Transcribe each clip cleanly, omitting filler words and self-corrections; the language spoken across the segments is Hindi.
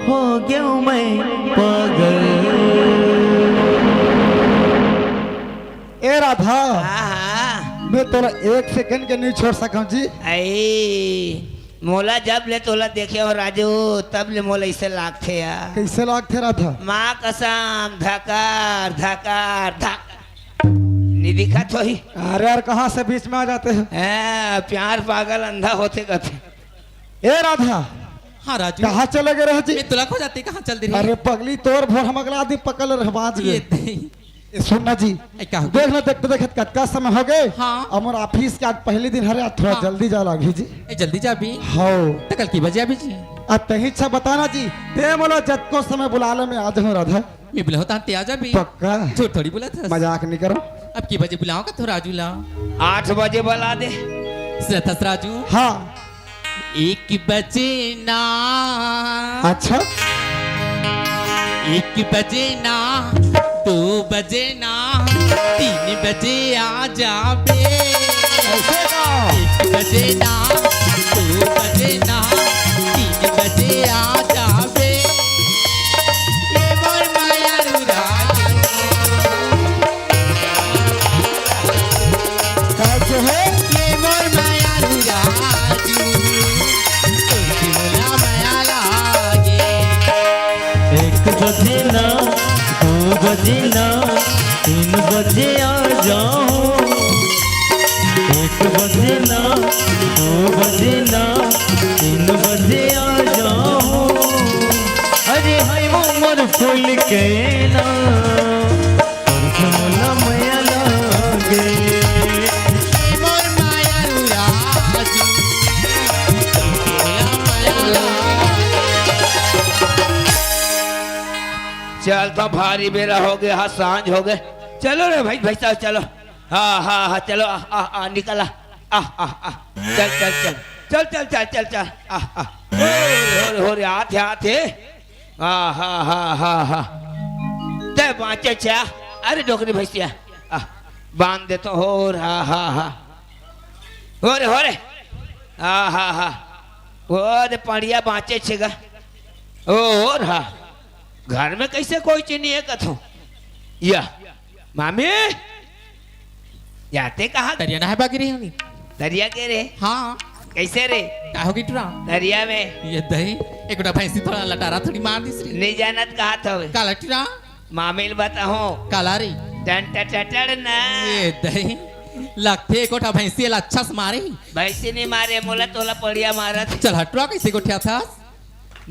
हो गया मैं पागल। ए राधा, हाँ मैं तोला एक सेकंड के नहीं छोड़ सका जी। आई मोला जब ले तोला देखे हो राजू तब ले मोला इसे लागते यार। कैसे लागते राधा? माँ कसम धकार धकार धकार नहीं दिखा तो ही। अरे यार कहाँ से बीच में आ जाते हैं? प्यार पागल अंधा होते कथे। ए राधा, हाँ राजू, कहाँ चले गए रहे जी? मैं तुला खो जाती कहाँ चल दी रही? अरे पगली तोर भोर हम अगला आदमी पकड़ रहे बाज ये गए। दही। ए, सुनना जी, क्या हो गया? देख लो देखते देखते कतका समय हो गए। हाँ। हमारे ऑफिस के आज पहले दिन हरे, आज थोड़ा हाँ। जल्दी जा लागी जी। ए, जल्दी जा अभी। हो तो कल की बजे अभी जी? अब तही अच्छा बताना जी, ते बोलो जब को समय बुला ले मैं आज हूँ राधा। मैं बुलाओ तान ते आ जा अभी। पक्का झूठ थोड़ी बोला था। मजाक नहीं करो। अब की बजे बुलाओ का तो राजू लाओ। 8 बजे बुला दे। सुनत राजू, हाँ 1 बजे ना, अच्छा 1 बजे ना, 2 बजे ना, 3 बजे आ जा बे। ऐसे का 1 बजे ना, 2 बजे ना, 3 बजे आ जा बे। ये मोर माया रुरा कैसे है? ये मोर माया रुराजू, तुझी मोला माया लागे। 1 बजे ना, 2 बजे ना, 3 बजे आ जाओ। 1 बजे ना, 2 बजे ना, 3 बजे आ जाओ। अरे हाय वो मोर फूल के ना, तुझे मोला माया लागे। ये मोर माया रुराजू, तुझी मोला माया लागे। चल तो भारी बेरा हो गया, हाँ सांझ हो गए। चलो रे भाई भाई साहब चलो। हाँ हाँ हाँ चलो निकल चल चल चल चल चल चल चल चल हो रे हाथ हाथ है। हाँ हाँ हाँ हाँ हाँ दे बाँचे छा। अरे डोकरी भैंसिया बांध दे तो हो रहा। हाँ हाँ हो रे हाँ हाँ हाँ हो रे पड़िया बाँचे छेगा ओ रहा। घर में कैसे कोई चीज नहीं है कथो या मामी जाते कहा दरिया ना है बाकी रही होगी। दरिया के रे हाँ कैसे रे क्या होगी टुरा? दरिया में ये दही एक गोटा भैंसी थोड़ा लटारा थोड़ी मार दी श्री। नहीं जानत कहा था काला टुरा मामिल बताओ काला री टन टटड़ ना ये दही लगते एक गोटा भैंसी ला अच्छा से मारे। भैंसी नहीं मारे मोला तोला पड़िया मारा था। चल हटुआ कैसे गोठिया था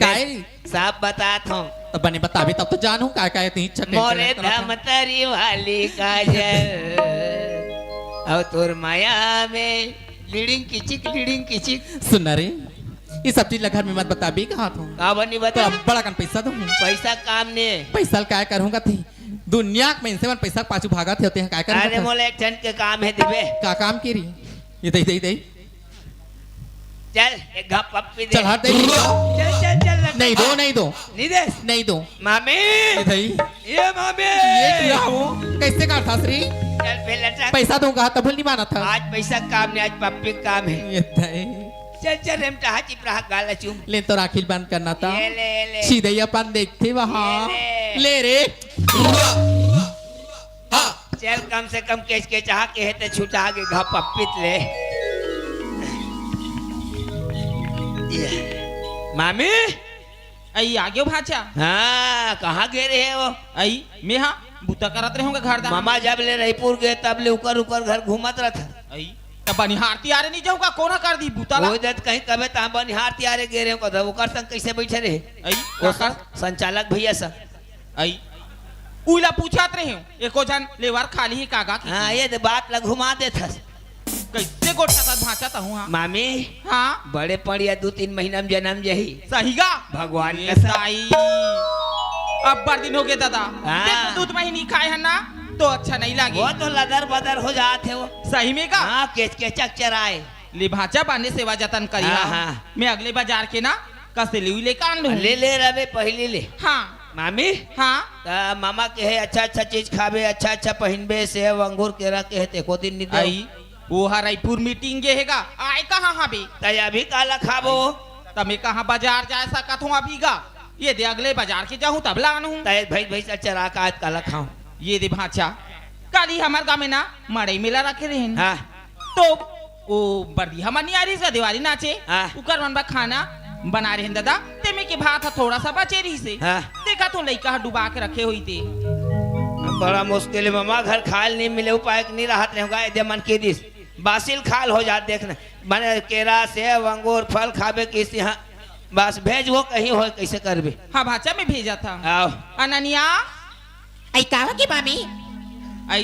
काय री? साफ बात हूँ तब बने बताबी तब तो जानू काय काय तीन छटे मोरे धमतरी वाली काजल और तोर माया में लीडिंग किचिक सुन रे ये सब चीज घर में मत बताबी कहाँ था का बनी तो बता अब बड़ा कन पैसा दूँ पैसा काम ने पैसा काय करूँगा थी दुनिया में इनसे मन पैसा पाछू भागा थे होते हैं काय अरे करूँगा मोले एक टन के काम है दिबे का काम की रही ये दही दही दही चल एक घप पप्पी दे चल हट दे चल नहीं दो नहीं दो नहीं दे नहीं दो मामी ये दही ये मामी ये क्या हो कैसे काटा श्री चल पे लटक पैसा दूंगा तब नहीं माना था आज पैसा काम नहीं आज पप्पी काम है ये दही चल रेमटा हाची प्रहा गाला चूम ले तो राखिल बंद करना था ये ले सीधे अपन देखते वहाँ ये ले रे चल कम से कम केस के चाह के है ते छुटा के घप पप्पीत ले मामी आई आगे भाचा हाँ कहाँ गए रहे वो आई मैं हाँ बूता करत रहे होंगे घर दा मामा जब ले रहीपुर गए तब ले उकर उकर घर घूमत रहा था आई तब बनिहारती आरे नहीं जाऊंगा कोना कर दी बूता ला वो जब कहीं कभी ता बनिहार तियारे गए रहे को उकर संग कैसे बैठे रहे आई वो काका संचालक भैया सा आई उला पूछात रहे हो एको जन लेवार खाली ही कागा की हाँ ये तो बात ला घुमा दे था कैसे गोठा का भाचा ता हूं हां मामी हां बड़े पड़िया 2-3 महीना में जन्म जही सही गा भगवान ये का सा- साई अब बार दिन हो गए दादा हाँ। देखो दूध महीनी खाए है ना तो अच्छा नहीं लगे वो तो लदर बदर हो जाते वो सही में का हाँ केच के चक्चर आए ले भाचा बाने सेवा जतन करी हाँ, हाँ, हाँ। मैं अगले बाजार के ना कसे ले कान लूं ले ले रवे पहले ले हाँ मामी हाँ मामा के है अच्छा अच्छा चीज खावे अच्छा अच्छा पहनबे सेब अंगूर केरा के है को दिन नहीं दे आई वो रायपुर मीटिंग गे हैगा आए कहाँ हाँ बे तय अभी काला खाबो तमे कहाँ बाजार जाए सकत हूँ अभी गा ये दे अगले बाजार के जाऊँ तब लान हूँ तय भाई भैंसा चरा का आज काला खाऊं। ये दे भाचा काली हमारे गाँव में ना मड़ई मेला रखे रहे हाँ तो वो बर्दी हमारी नहीं आ रही दिवाली नाचे हाँ। उकर मन बा खाना बना रहे हैं दादा ते में के भात थोड़ा सा बचे रही से हाँ। देखा तो लड़का डुबा के रखे हुई थे बड़ा मुश्किल है मामा घर खाल नहीं मिले उपाय नहीं राहत नहीं होगा यदि मन के दिस बासिल खाल हो जात देखना बने केरा सेब अंगूर फल खाबे किस यहाँ बस भेज वो कहीं हो कैसे करबे। हाँ भाचा में भेजा था आओ अननिया आई कावा की मामी आई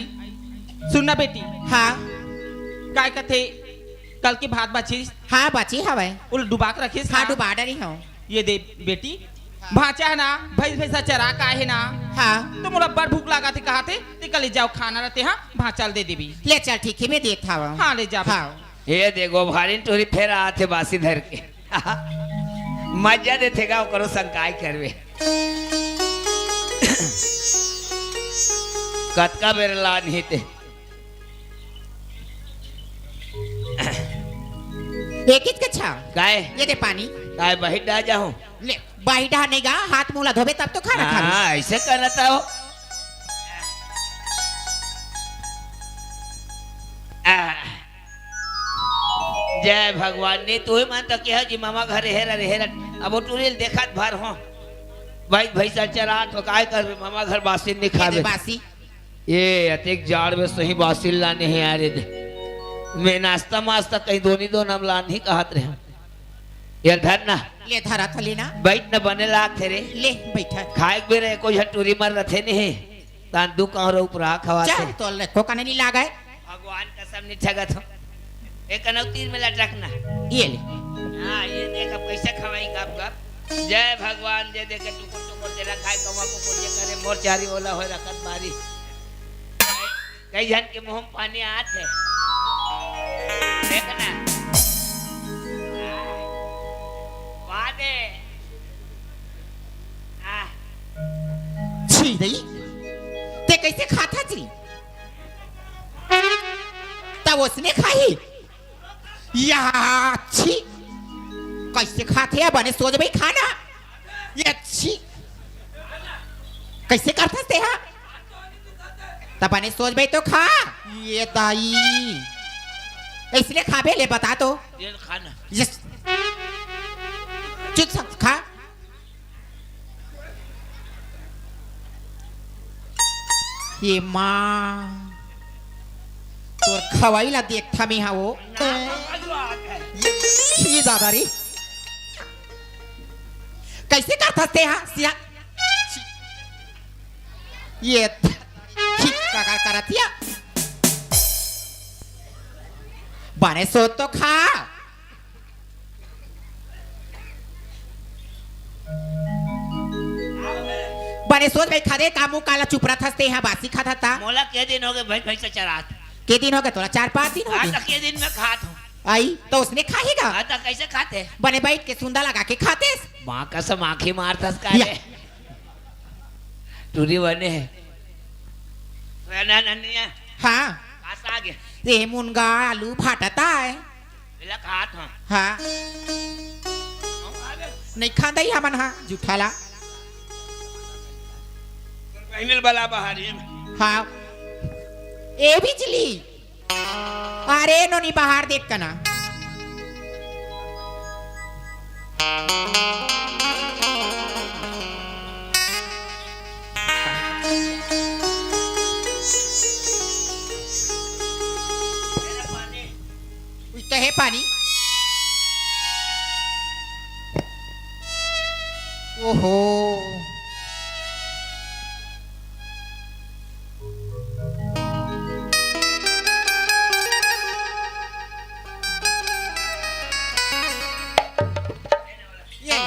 सुनना बेटी हाँ काय कथे कल की भात बची हाँ बची हवे उल डुबा के रखी हाँ डुबा डरी हूँ ये दे बेटी भाचा है ना भैंस भैंसा चरा का है ना हाँ तो मोला बड़ भूख लगा थे कहा थे ते कल ले जाओ खाना रहते हाँ भाचल दे देवी ले चल ठीक है मैं देखता हूँ हाँ ले जा हाँ ये देखो भारी टोरी फेर आते बासी धर के मजा देते गा करो संकाय करवे कतका बेर ला नहीं थे एक ही कच्छा काय ये दे पानी काय बही डा जाऊं ले बाई नहीं गा हाथ मुला धोबे तब तो खाना खा हाँ ऐसे करता हो जय भगवान ने तू ही मानता कि जी मामा घर हेरा हेरा अब वो टूरिल देखत भर हो भाई भैसा चरा तो काय कर मामा घर बासिल नहीं ये दे खावे बासी ये अतिक जाड़ में सही बासिल लाने हैं यार दे मैं नाश्ता मास्ता कहीं दो नाम लान ही कहत रहे यार धर ना ले धरा थली ना बैठ न बने लाग थे रे ले बैठा खाए भी रहे को टूरी मर रहे नहीं तान दू कहाँ रो ऊपर खवाते चल तो को कने नहीं लागा है भगवान कसम नहीं ठगत हो एक तीन में लटकना ये ले हाँ ये देख अब कैसे खवाई गप गप जय भगवान जय देखे टुकुर टुकुर तेरा खाए कमा को ये करे मोर चारी ओला हो रखत बारी कई जन के मुंह में पानी आत है देखना वादे छी दई ते कैसे खाता छी तब उसने खाई या छी कैसे खाते हैं बने सोच भाई खाना ये अच्छी कैसे करता थे हाँ तब बने सोच भाई तो खा ये दाई इसलिए खा ले बता तो ये खाना यस चुप सब खा ये माँ तो खवाई ला देखता मैं हाँ वो ये ज्यादा रे कैसे करता थे हाँ सिया ये का करतिया बने सो तो खा बने सोच भाई खादे कामू काला चुप रहा था यहाँ बासी खाता था मोला के दिन हो गए भाई भैंसा चरात के दिन हो गए थोड़ा 4-5 दिन हो आज गए तक के दिन में खात हूँ आई तो उसने खाएगा आज तक कैसे खाते बने बैठ के सुंदा लगा के खाते माँ कसम आँखें मारता या। टूरी बने है ना नन्या हाँ खास आ गया ये मुनगा आलू फाटता है मिला खात हूँ हाँ नहीं खाता ही हमन हाँ जुठाला पहले बला बहारी हाँ ए बिजली अरे नोनी बाहर देख का ना तो है पानी ओहो ये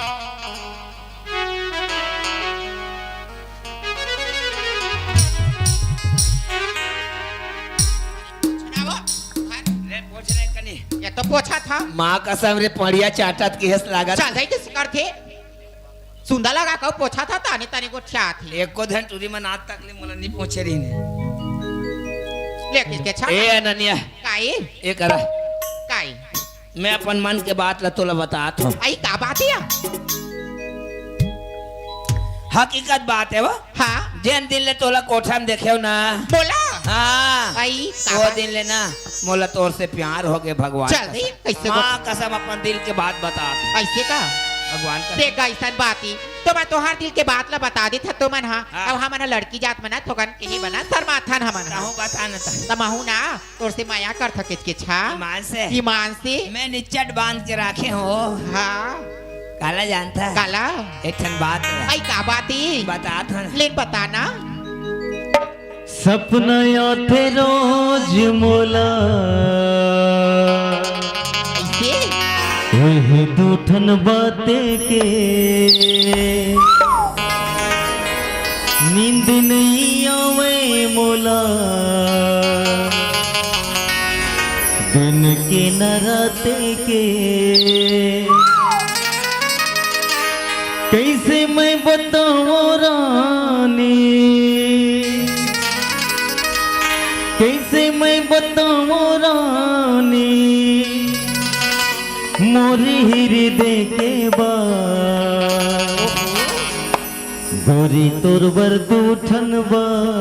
ले पूछ रहे कनी ये तो पोछा था माँ कसम रे पड़िया चाटत की हंस लागत चल जाई किस करते सुंदर लगा का पोछा था ताने ताने को छा थी एक को धन टूरी में नाच तक ले मोला नहीं पहुंचे रही ने ले किसके छा ए अनन्या काई ए करा काई मैं अपन मन के बात ला तोला बतात हूँ आई का बात है हकीकत बात है वो हाँ जेन दिन ले तोला कोठा में देखे ना बोला हाँ आई वो दिन ले ना मोला तोर से प्यार हो गए भगवान चल रही कैसे माँ कसम अपन दिल के बात बता ऐसे का भगवान का देख ऐसा बात ही तो मैं तोहार दिल के बात ला बता दी था तो मन हाँ हाँ। अब हमन लड़की जात मना थोकन के ही बना शर्माथन हमन कहूँ बता न था तमहू ना तोर से माया कर थके के छा ईमान से ईमान से मैं निच्चट बांध के रखे हो हाँ काला जानता है काला एक ठन बात है आई का बाती बता था लेन बताना सपना आते रोज मोला ऐसे वही दूठन बातें के नींद नहीं आवे मोला दिन के न राते के कैसे मैं बताऊं रानी कैसे मैं बताऊं रानी मोरी हृदय के बात गोरी तोर बर दूठन बात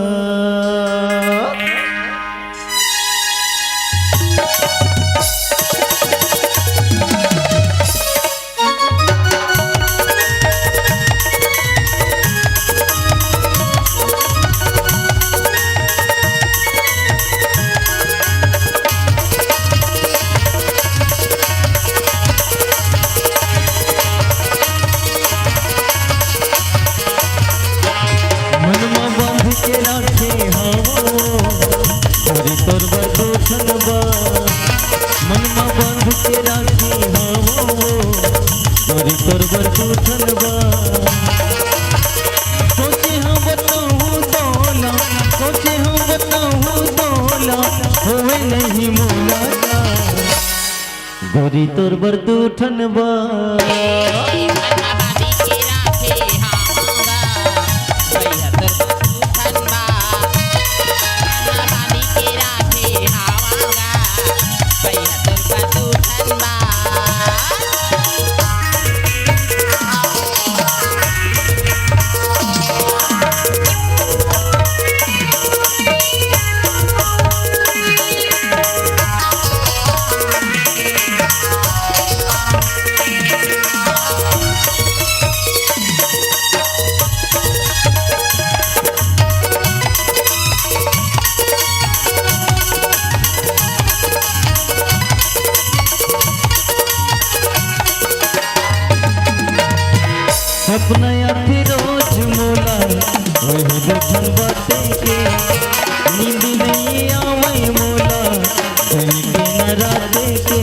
मनमा बांध के राखे हावो गोरी तोर बर दूठन बात मनमा बांध के राखे हावो गोरी तोर बर दूठन बात सोचे हम बताऊं दौला सोचे हम बताऊं दौला होवे नहीं मोला गोरी तोर बर दूठन बात अपना आखिर रोज मोला वही दूठन बातें के नींद नहीं आवे मोला दिन के न राते के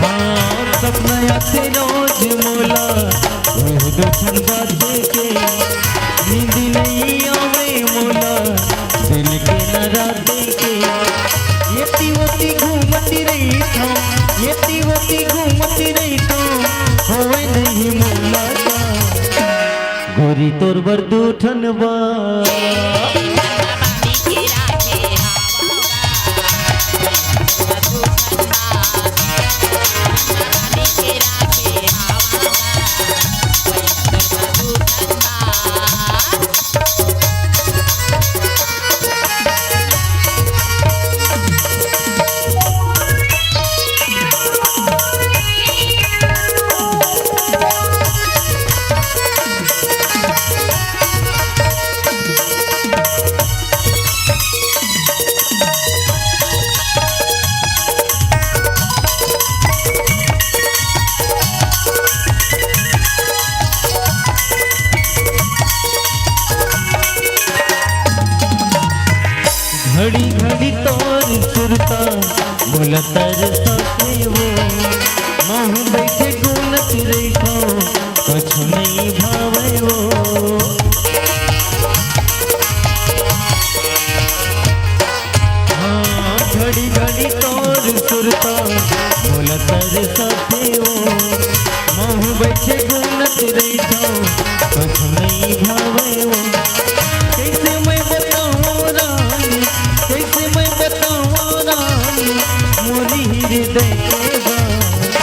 हाँ सपना आखिर रोज मोला वही दूठन बातें के नींद नहीं आवे मोला दिन के न राते के येती वती घूमती रही था येती वती घूमती रही था होवे नहीं मोला गोरी तोर बर दूठन बात घड़ी घड़ी तोर सुरता बोला तरसा के वो महू बैठे गुनत रही कछु नहीं भावे वो हाँ घड़ी घड़ी तोर सुरता बोला तरसा के वो महू बैठे गुनत रही कछु नहीं भावे वो कैसे मैं बताऊं रानी कैसे मैं बताऊं रानी मोरी हृदय के बात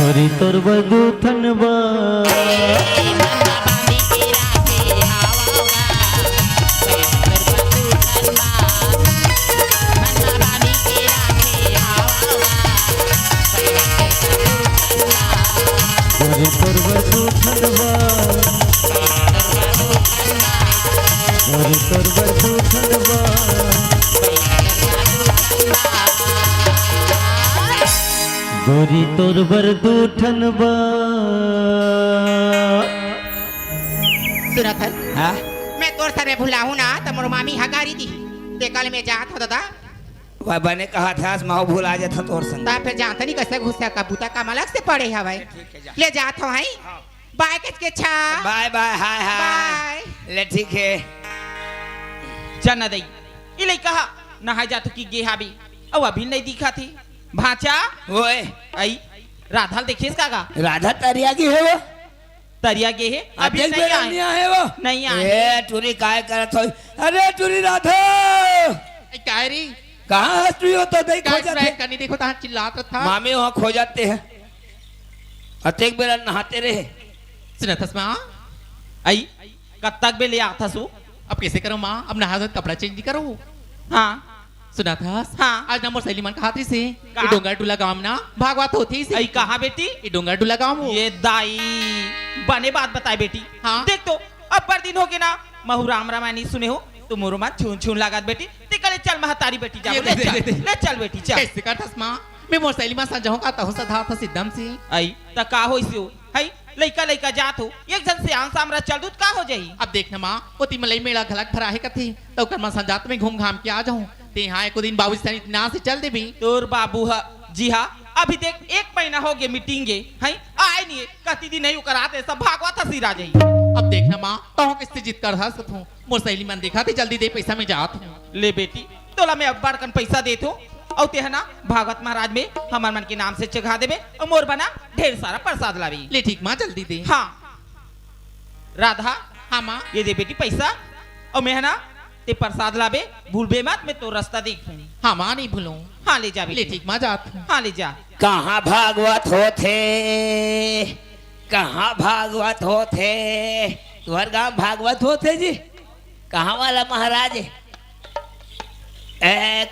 गोरी तोर बदूठन बा गोरी तोर बदूठन बा गोरी तोर बदूठन बा गोरी तोर बरदूठन बा सुनत है हाँ मैं तोर सरे भुला हूँ ना तो मोर मामी हगारी दी ते कल में जात हो दादा वह बने कहा था माँ भूल आ जाता तोर संग ता फिर जानता नहीं कैसे घुसा का बूता का मलक से पड़े हवाई ले जात हो हाई बाय के छा bye bye hi hi bye ले ठीक है जाना दई इले कहा नहा जात की गेहा भी अब अभी नहीं दिखा थी भाचा ओए आई राधा देखिस कागा राधा तरिया की है वो तरिया गे है अभी देख नहीं बेरा आए नहीं आए वो नहीं आए ए टूरी काय करत हो अरे टूरी राधा कायरी कहाँ हंस रही हो तो देख खो काय जाते ट्राई करनी देखो ता चिल्लात था मामी वहाँ खो जाते हैं अतेक बेरा नहाते रहे सुनत हस मां आई कब तक बे ले आता सु अब कैसे करूं मां अब नहा धो कपड़ा चेंज करूं हाँ सुना था हाँ। आज नंबर सलीमान कहा थी से का? ये डोंगर टूला गांव ना भागवत होती से आई कहा बेटी ये डोंगर टूला गांव हो ये दाई बने बात बताए बेटी हाँ। देख तो अब पर दिन हो गए ना महू राम रामायणी सुने हो तो मोरो मत छून छून लागत बेटी ते कले चल महतारी बेटी जा ये ले दे, चल दे, दे। ले चल बेटी चल कैसे कर थस मां मैं मोर सलीमान संजहो का तहो सधा था सिद्धम से आई त का होइस हो हई लइका लइका जात हो एक जन से आन सामरा चल दूत का हो जाई अब देखना मां ओती मलई मेला घलक भरा है कथी तो कर मां संजात में घूम घाम के आ जाऊं ते हां एको दिन बाबू सनी ना से चल देबी तोर बाबू हा जी हाँ अभी देख एक महीना हो गया मीटिंग गे हई आए नहीं कति दिन नहीं कराते सब भागवा था सिरा जाई अब देखना मां तो किससे जीत कर हंस हूं मोर सलीमान देखा थी जल्दी दे पैसा में जात हूं ले बेटी तोला मैं अब बार कन पैसा देत हो और ते है ना भागवत महाराज में हमार मन के नाम से चढ़ा देबे और मोर बना ढेर सारा प्रसाद लावी ले ठीक मां जल्दी दे हाँ राधा हां मां ये दे बेटी पैसा और मैं है ना ते प्रसाद लाबे भूलबे मत मैं तो रास्ता देखूं हां मां नहीं भूलूं हाँ ले जा ले बेटी ठीक मां जात हूं हाँ ले जा कहाँ भागवत होते कहाँ भागवत होते तुम्हारे गांव भागवत होते जी कहाँ वाला महाराज है ए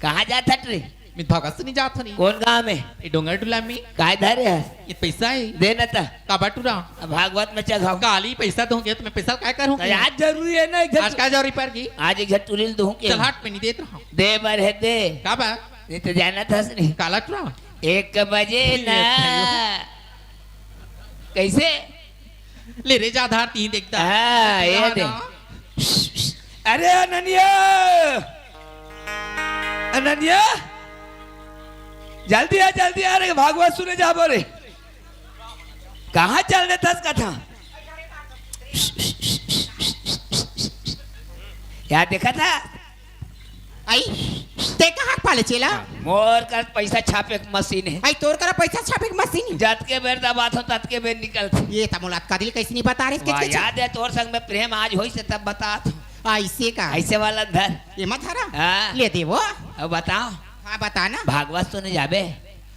कहाँ जाता ट्री मैं भगत से नहीं जात हनी कौन गांव में ये डोंगर टूला में काय धरे है ये पैसा है देना था काबाटूरा भागवत में चढ़ाओ काली पैसा दूंगे तो मैं पैसा क्या करूं तो आज जरूरी है ना आज का जरूरी पर की आज एक घर तुरिल दूं के चल हट पे नहीं देत रहा दे बर है दे का बा नहीं तो जाना था नहीं काला टूरा 1 बजे ना कैसे ले रे जा आधार 3 देखता हाँ ये दे अरे अनन्या अनन्या जल्दी आ रे भागवत सुने जा बोले कहाँ चल रहे था कथा यार देखा था आई ते कहां पाले चला मोर का पैसा छापे की मशीन है आई तोर करा पैसा छापे की मशीन जत के बेर दबात हो तत के बेर निकलती ये त मुलाकात दिल कैसे नहीं बता रहे वाह, इसके याद है तोर संग में प्रेम आज होई से तब बता ऐसे का ऐसे वाला धर ये मत हरा हाँ। ले दे वो अब बताओ हां बता ना भागवत तो नहीं जाबे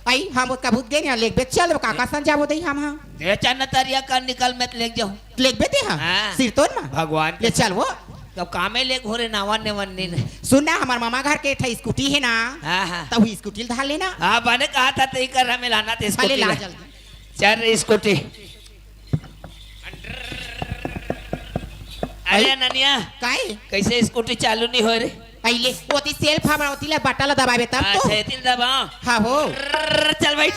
आई हम उसका भूत गए ना लेक बे चल काका सन जाबो दई हम हां दे चन्न तरिया कर निकल मैं ले जाऊं लेक बे दे हां हाँ। सिर तोड़ मा भगवान ले चल वो कब कामे ले घोरे नावन ने वन्नी ने सुनना हमार मामा घर के ठा स्कूटी है ना हाँ हाँ तब ही स्कूटी धार लेना हाँ मैंने कहा था तो कर हमें लाना था अरे ला स्कूटी जल्दी चल रे स्कूटी अरे ननिया काहे कैसे स्कूटी चालू नहीं हो रे आइले ओती सेल्फ हमरा ओती ला बटला दबावे तब तो अच्छा तिल दबाओ हां हो चल बैठ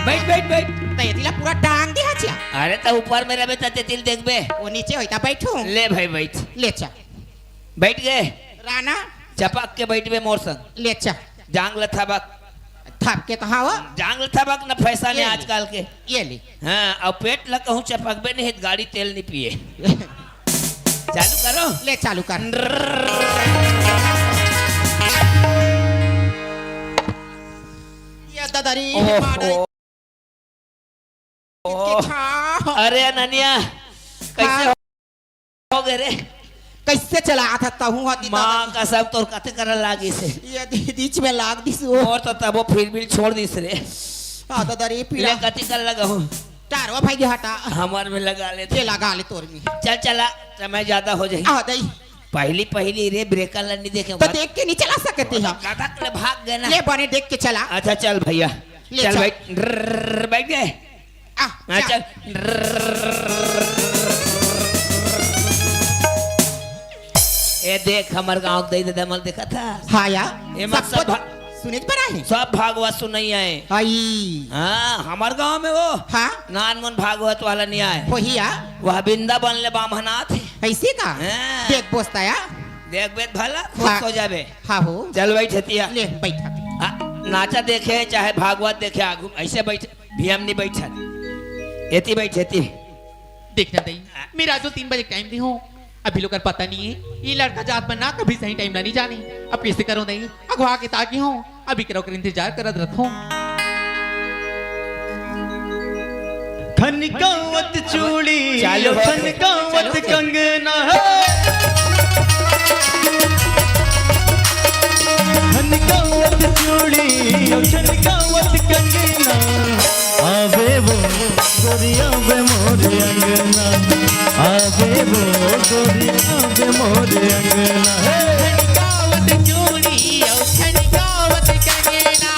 बैठ बैठ बैठ तो ये तिला पूरा टांग दे हचिया अरे तो ऊपर में रहे तो तिल देख बे वो नीचे होइता बैठू ले भाई बैठ ले चा बैठ गए राणा चपक के बैठ बे मोर संग ले चा जांग लथाबक थप के कहा हो जांग लथाबक न फैशन है ये ले। आजकल के ये ले हाँ अब पेट लगा हूँ चपक बे नहीं गाड़ी तेल नहीं पिए चालू करो ले चालू कर ये दादारी ओहो। किसके छा अरे अनन्या कैसे हाँ। हो गए रे कैसे चला था तहू हती माँ का सब तोर कथे कर लागी से ये बीच में लाग दिस ओ और तो तब वो फिर भी छोड़ दिस रे आ तो दरी ले पीला कथी कर लगा हूँ चारो भाई हटा हमार में लगा ले ये लगा ले तोर में चल चला समय ज्यादा हो जाए आ दई पहली पहली रे ब्रेकर नहीं देखे तो देख के नहीं चला सकते हैं कथक ले भाग गए ना ले बने देख के चला अच्छा चल भैया ले चल चल। भाई बैठ गए आ हाँ, चल चल ए देख हमार गांव दे दे दमल देखा था हाँ या ये मत सब सब सुने पर आए सब भागवत सुनई आए आई हाँ हमार गांव में वो हाँ नानमन भागवत वाला नहीं आए वही या वह वृंदावन ले बामहनाथ है ऐसे का हाँ। देख पोस्ता या देख बेट भला खुश हाँ। हो जाबे हाँ हो चल बैठ हतिया ले बैठा आ, नाचा देखे चाहे भागवत देखे आगू ऐसे बैठ भी हम नहीं बैठा एती बैठ एती देखना दई मेरा जो 3 बजे टाइम दी हो अभी लोग पता नहीं है ये लड़का जात बना कभी सही टाइम ना नहीं जाने अब कैसे करो नहीं अगवा के ताकि हो अभी करो कर इंतजार करत रखो खनकावत चूड़ी चालू हो। खनकावत चलो। कंगना खनकावत चूड़ी खनकावत कंगना आवे वो गोरिया बे मोरे अंगना आवे वो गोरिया बे मोरे अंगना गावत चूड़ी और गावत कंगना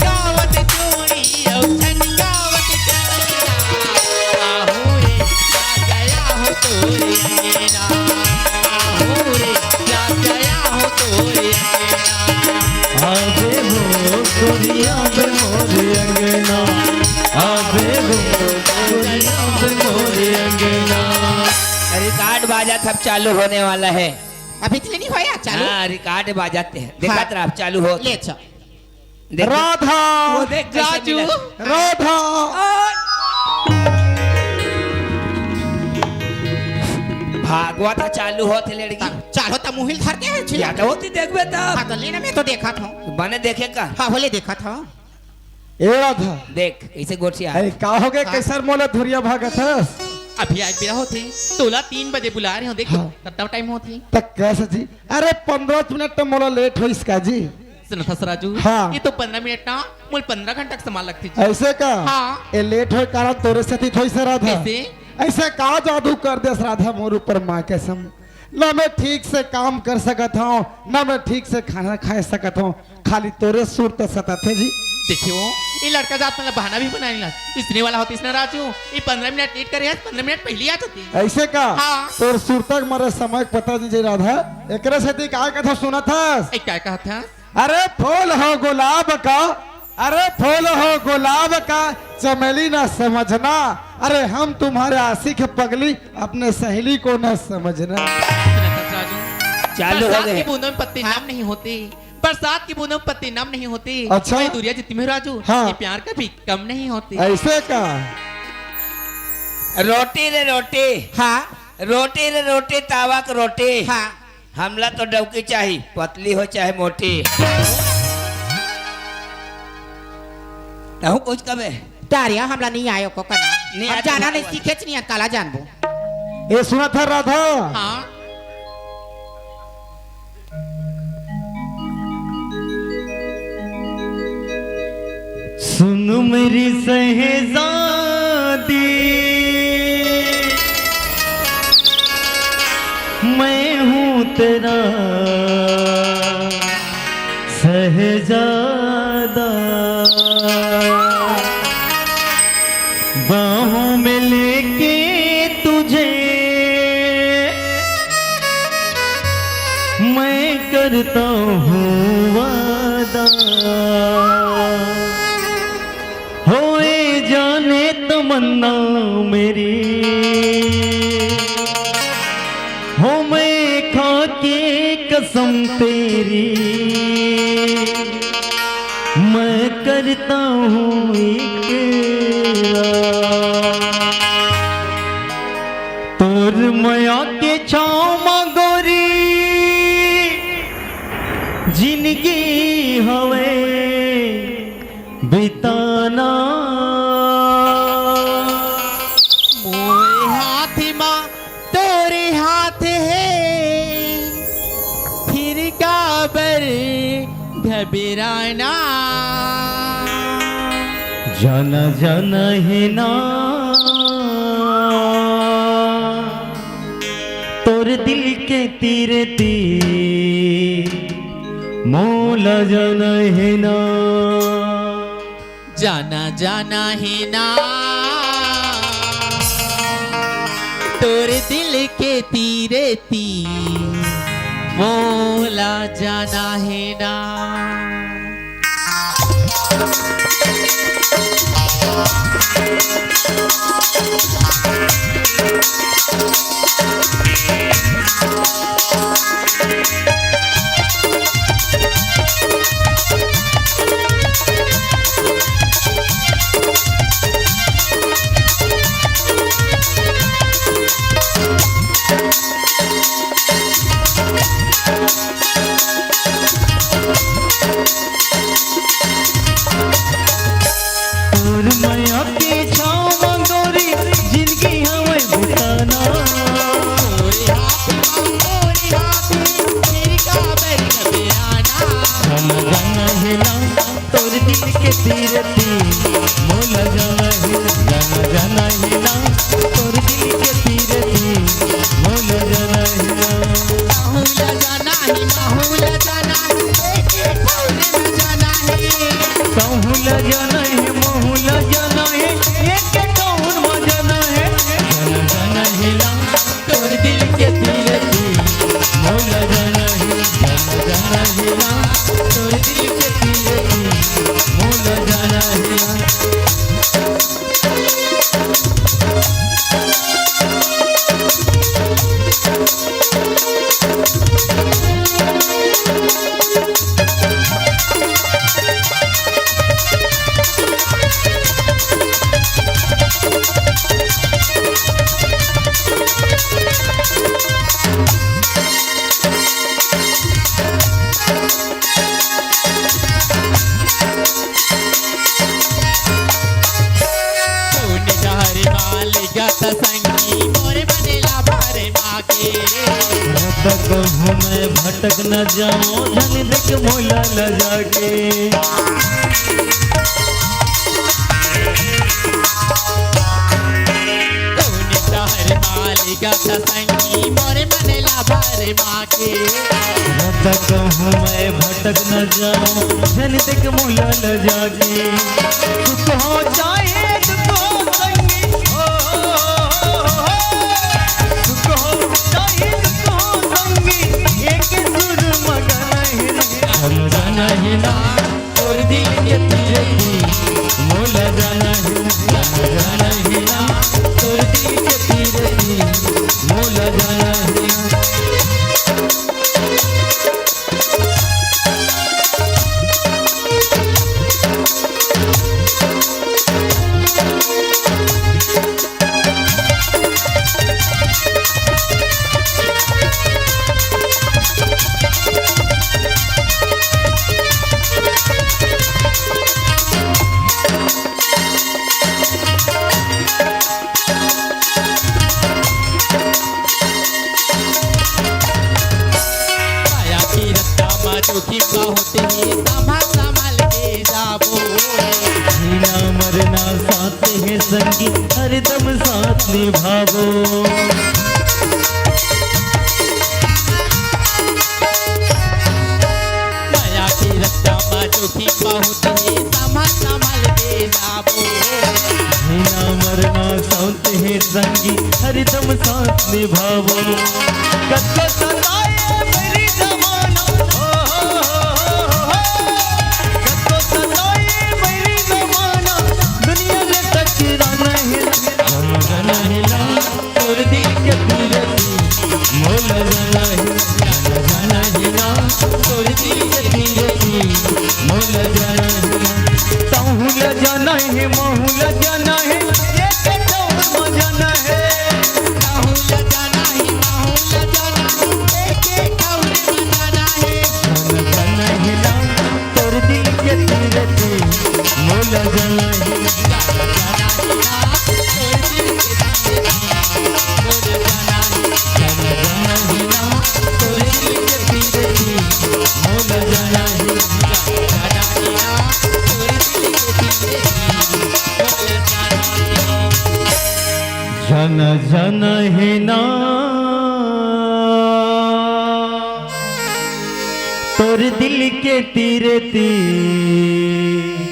गावत चूड़ी और गावत कंगना आहू रे जा गया हो तोरे अंगना आहू रे जा गया हो तोरे अंगना आवे वो गोरिया बे मोरे अंगना आवे वो गोरिया बे मोरे अंगना रिकॉर्ड बाजा सब चालू होने वाला है अभी तो नहीं होया चलो हाँ रिकॉर्ड बाजाते हैं देखा हाँ। तरफ चालू हो ले चल देख राधा वो देख कैसे राजू मिला। राधा भागवत चालू होते लड़की चलो तो मुहिल धर के है या तो होती देखबे तब हाँ तो लेना मैं तो देखा था बने देखे का हाँ बोले देखा था ए राधा देख कैसे गोटिया अरे का हो गए कैसर मोले धुरिया भागत है अभी आज बेरा होते तोला 3 बजे बुला रहे हो देखो हाँ। कितना टाइम होती तक कैसे जी अरे 15 मिनट तो मोला लेट हो इसका जी सुनो था राजू हाँ। ये तो 15 मिनट ना मुझे 15 घंटा का सामान लगती ऐसे का हाँ। ए लेट हो कारण तोरे से थी थोड़ी से राधा कैसे ऐसे का जादू कर दे राधा मोर ऊपर माँ कसम ना मैं ठीक से काम कर सकत हूँ ना मैं ठीक से खाना खा सकत हूँ खाली तोरे सुर तो सताते जी देखियो ये लड़का जात मतलब बहाना भी बना लेना इसने वाला होती इसने राजू ये 15 मिनट लेट करे 15 मिनट पहले आ जाती ऐसे का हाँ। तोर सुर तक मरे समय पता नहीं जी राधा एकरे से ती का कथा सुना था एक क्या कहा था अरे फूल हो गुलाब का अरे फूल हो गुलाब का चमेली ना समझना अरे हम तुम्हारे आशिक पगली अपने सहेली को न समझना राजू चालू हो बरसात गए की बूंदों में पत्ते नम नहीं होते बरसात की बूंदों में पत्ते नम नहीं होते अच्छा। वही दूरिया जितनी में राजू हाँ। ये प्यार का भी कम नहीं होती ऐसे का रोटी रे रोटी हाँ रोटी रे रोटी तावा की रोटी हाँ हमला तो डबकी चाहिए पतली हो चाहे मोटी कहूँ कुछ कबे डारिया हमला नहीं आयो को करना नहीं हम आते जाना भागवत। नहीं सीखे नहीं काला जानबो ये सुना था राधा हाँ सुन मेरी शहजादी मैं हूँ तेरा शहजादा बाहों में लेके तुझे मैं करता हूँ वादा होए जाने तमन्ना मेरी हो मैं खा के कसम तेरी मैं करता हूँ इकरार तोर मया के छाव गोरी जिंदगी हवे बिताना खबर घबराना जाना जाना है ना तोर दिल के तीरे तीर मौला जाना है ना जाना जाना है ना तोरे दिल के तीरे तीर मोला जाना है ना तोर माया के छाँव गोरी जिंदगी हमें बिताना जाना जाना है ना तोर दिल के तीरे तीर मौला जाना है जाना जाना है ना तोर दिल के तीरे तीर मौला जाना है ना माहौला जाना है माहौला जाना है कहूला जाना है महूला जाना है एक कौन मजाना है जाना जाना है ना तोर दिल के तीरे तीर मौला जाना है जाना जाना है ना तोर दिल के तीरे तीर मौला जाना है ना संगी मोरे बनेला भारे माके तक हूँ मैं भटक न जाऊँ धन देख मोला न जाके तूने शहर मालिका संगी मोरे बनेला भारे माके तक हूँ मैं भटक न जाऊँ धन देख मोला न जाके सुख हो चाहे दुख हो संगी सुख हो चाहे दुख हो संगी एक सुर मगन है जाना है ना और दिल के तीरे तीर मोला जाना है जाना है ना और दिल के तीरे तीर मोला जाना है माया की रत्ता माचोखी होते हैं संभाल संभाल के जाबो जीना मरना साथ है संगी हरदम साथ निभावो माया की रत्ता माचोखी होते हैं संभाल संभाल के जाबो जीना मरना साथ है संगी हरदम साथ निभावो कत्तो सताए मेरी जमाना कत्तो सताए मेरी जमाना दुनिया में टकराना है जाना है ना तोर दिल के तीरे तीर मोला जाना है जाना है ना तोर दिल के तीरे तीर मोला जाना है ताहुला जाना है महूला जाना है एक कौन मजाना है माहौला जाना है माहौला जाना है एक और जाना है जाना जाना है ना तोर दिल के तीरे तीर मोला जाना है जाना है ना तोर दिल के तीरे मोला जाना है जाना जाना है ना तोर दिल के तीरे तीर मोला जाना है ना तोर दिल के तीरे तीर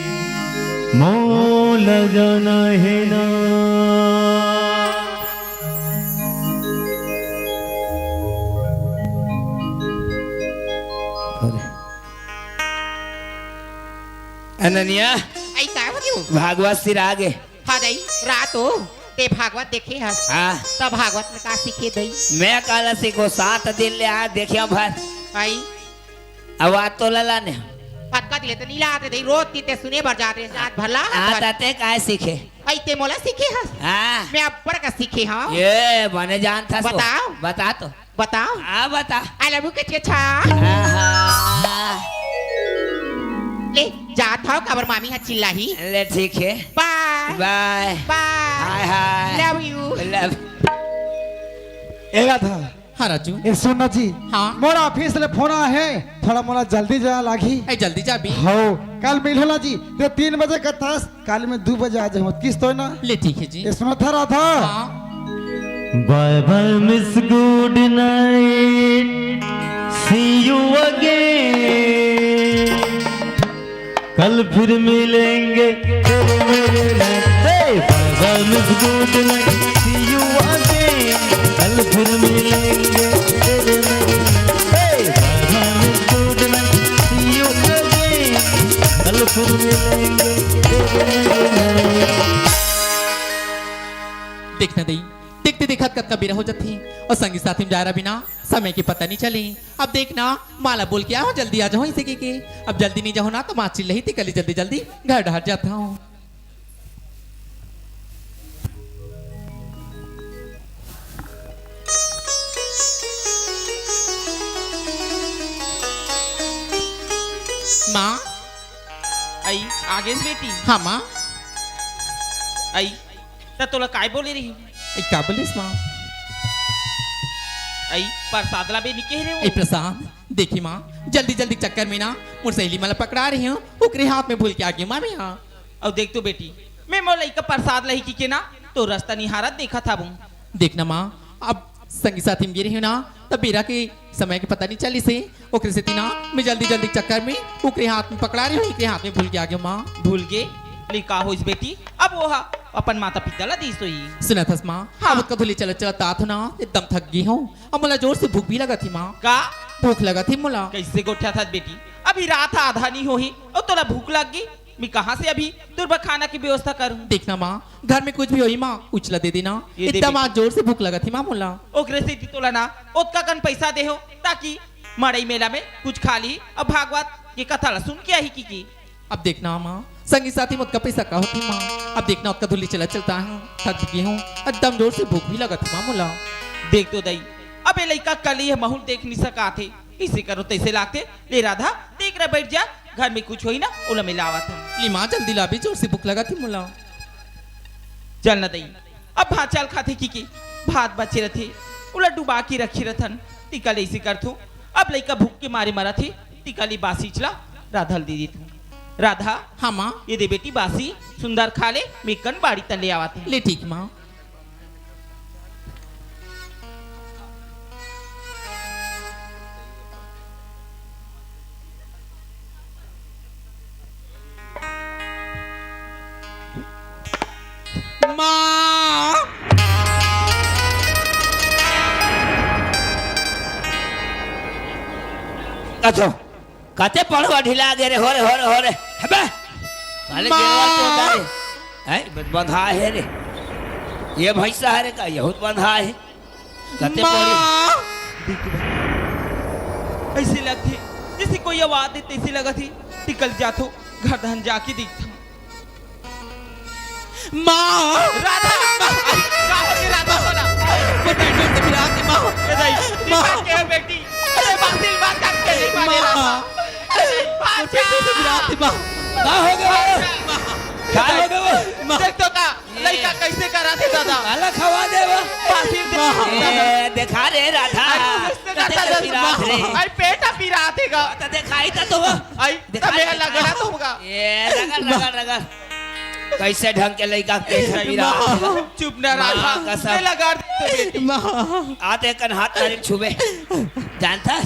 मोल जाना है ना। अनन्या आई काय हो भागवत सिर आगे। हा दई रात हो ते भागवत देखे हस हाँ तब भागवत में का सीखे दई मैं कल सीखो 7 दिन ले आ देखियो भर आई अब आ तो लला ने पक्का दिले तो नीला आते दई रोज तीते सुने भर जाते रात भरला आता ते काय सीखे। आई ते मोला सीखे हस हाँ मैं अब्बर का सीखे हाँ ये बने जान था सो। बताओ। बता तो बताओ हाँ बता। आई लव यू के छा हाँ, ले जात हो कबर मामी हा चिल्लाही ले ठीक है bye bye bye hi hi love you love. ए राधा हाँ राजू ए सुनना जी हाँ मोरा ऑफिस ले फोन है थोड़ा मोरा जल्दी जा लागी ए जल्दी जा भी हो कल मिल होला जी ते 3 बजे का था कल में 2 बजे आ जाऊँ किस तो ना ले ठीक है जी ये सुना था राधा हाँ bye bye miss good night see you again कल फिर मिलेंगे तेरे मेरे bye bye miss good night see you again कल फिर मिलेंगे तेरे मेरे bye bye miss good night see you again कल फिर मिलेंगे तेरे मेरे। देखना दई देखते देखत कद कबीरा हो जाती और संगी साथी में जा रहा बिना समय की पता नहीं चली। अब देखना माला बोल के आओ जल्दी आ जाओ इसे के अब जल्दी नहीं जाओ ना तो माँ चिल्ल रही थी कल जल्दी जल्दी घर डहर जाता हूँ। माँ आई आगे से बेटी हाँ माँ आई तर तुला काय बोले रही ए, क्या बोलिस माँ आई प्रसादला बे निके रे ए प्रसाद देखी माँ जल्दी जल्दी चक्कर में ना मुझ सहेली मला पकड़ा रही हूँ उकरे हाथ में भूल के आ गई माँ मैं यहाँ और देख तो बेटी मैं मोला का प्रसाद लही की के ना तो रास्ता निहारत देखा था बू देखना माँ अब संगी साथी में गिरी हूँ ना तब बेरा के समय की पता नहीं चली से ओकरे से तीना मैं जल्दी जल्दी चक्कर में उकरे हाथ में पकड़ा रही हूँ उकरे हाथ में भूल के आ गई माँ भूल गे लिखा हो इस बेटी अब वो अपन माता पिता ला दी सोई सुना था माँ हाँ उसका धुली चलत चलत आत हो ना एकदम थक गई हूँ अब मुला जोर से भूख भी लगा थी माँ का भूख लगा थी मुला कैसे गोठ्या था बेटी अभी रात आधा नहीं हो ही और तोला भूख लग गई मैं कहाँ से अभी तुरबा खाना की व्यवस्था करूं। देखना माँ घर में कुछ भी होई माँ उछला दे देना ये दे एकदम बेटी। आज जोर से भूख लगा थी माँ मुला ओकरे से तोला ना ओतका कन पैसा दे हो ताकि मड़ई मेला में कुछ खा ली अब भागवत ये कथा ला सुन के ही की अब देखना माँ संगी साथी में उसका पैसा का होती माँ अब देखना उसका धुली चला चलता हूँ थक गई हूँ एकदम जोर से भूख भी लगा थी माँ मुला देख तो दई अबे लड़का कल ही माहौल देख नहीं सका थे इसे करो तैसे लागते ले राधा देख रहा बैठ जा घर में कुछ होई ना ओला मिलावा था ली माँ जल्दी ला भी जोर से भूख लगा थी मुला चल न दई अब भात चाल खाते की भात बचे रथे उला डुबा के रखी रथन टिका ले इसे कर थू अब लड़का भूख के मारे मरा थे टिका ली बासी चला राधा दे दी थू राधा हाँ माँ ये दे बेटी बासी सुंदर खा ले मेकन बाड़ी तन ले आवाते ले ठीक माँ माँ कथो कते पड़वा ढिला गे रे हो रे हबे साले गेरवा तो तारे है बंधा है रे ये भैंसा है रे का यहूद बंधा है कते पड़ी ऐसे लगते जैसे कोई आवाज देते ऐसे लगा थी टिकल जातो घर धन जाके देखता माँ राधा का हो गया राधा सोना बता जोर से फिर आती माँ ये दई टिकल के बेटी अरे बासिल बात कर के नहीं माने माँ बाजा माँ का हो गया का हो गया माँ देख तो का लड़का कैसे करा थे दादा काला खवा दे वो बासिल ए देखा रे राधा अरे पेट पी रहा थे का तो दिखाई तो वो आई तब मेरा लगना तो होगा ये रगड़ कैसे ढंग के लड़का के छबीरा चुप न राधा माँ कसम। मैं लगा देते बेटी माँ आते कन हाथ तारी छुबे जानता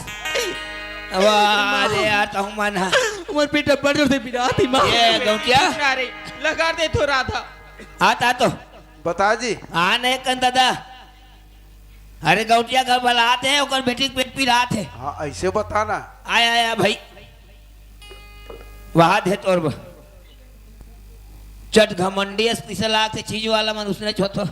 अरे यार तो मना हमारे पेट बड़ जोर से पीड़ा थी माँ ये गौटिया चुप ना रे लगा दे तो राधा आता तो बता जी आने कन दादा अरे गौटिया घर वाला आते हैं ओकर बेटी के पेट पी रहा थे हाँ ऐसे बताना आया आया भाई वहां थे तोर चट घमंडी स्पेशल आके चीज वाला मन उसने छोथो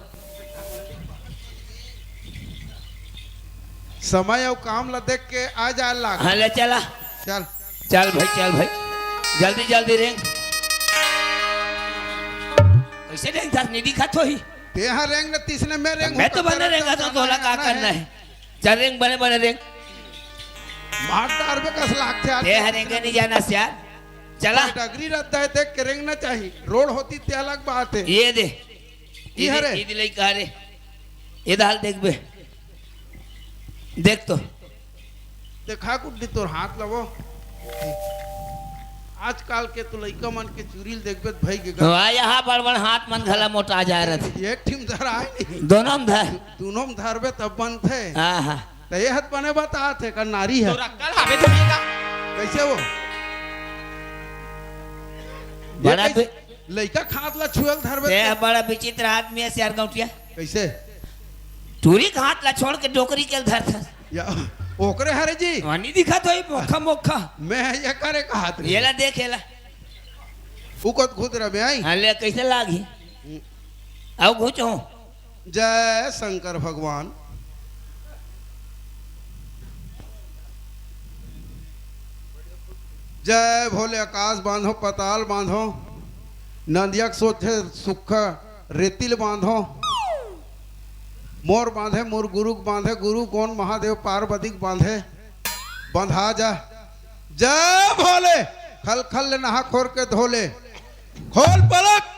समय और काम ला देख के आ जा लाग हाँ ले चला चल चल भाई जल्दी जल्दी रेंग कैसे रेंग था निधि खत हो ही ते यहाँ रेंग न तीसने में रेंग मैं तो बने रहेगा तो तोला का करना है चल रेंग बने बने रेंग मार तार पे कस लाग थे ते हरेंगे नहीं जाना यार चला डगरी रहता है देख के रेंगना चाहिए रोड होती ते अलग बात है ये दे ये हरे। ईद ले कहा रे ये दाल देख बे देख तो देखा कुछ तोर हाथ लगो आजकल के तो लइका मन के चुरील देखबे तो भाई के वहाँ यहाँ बड़ हाथ मन घला मोटा जा रहा था एक टीम धर आए नहीं दोनों में धर दोनों में धरबे तब बनते हाँ हाँ तो ये हाथ बने बता थे का नारी है तोरा कल हमें धरिएगा कैसे वो बड़ा ये लइका खात ला छुएल धरबे ते बड़ा विचित्र आदमी है यार गौटिया कैसे टूरी का हाथ ला छोड़ के डोकरी के धर था या ओकरे हरे जी वनी दिखा तो ही मोखा मोखा मैं ये करे का हाथ रे ये ला देख ये ला उकत खुद रबे आई हाँ ले कैसे लागी अब घुचो जय शंकर भगवान जय भोले आकाश बांधो पताल बांधो नदिया के सोचे सुख रेतिल बांधो मोर बांधे मोर गुरु बांधे गुरु कौन महादेव पार्वती बांधे बंधा जा जय भोले खल खल नहा खोर के धोले खोल पलक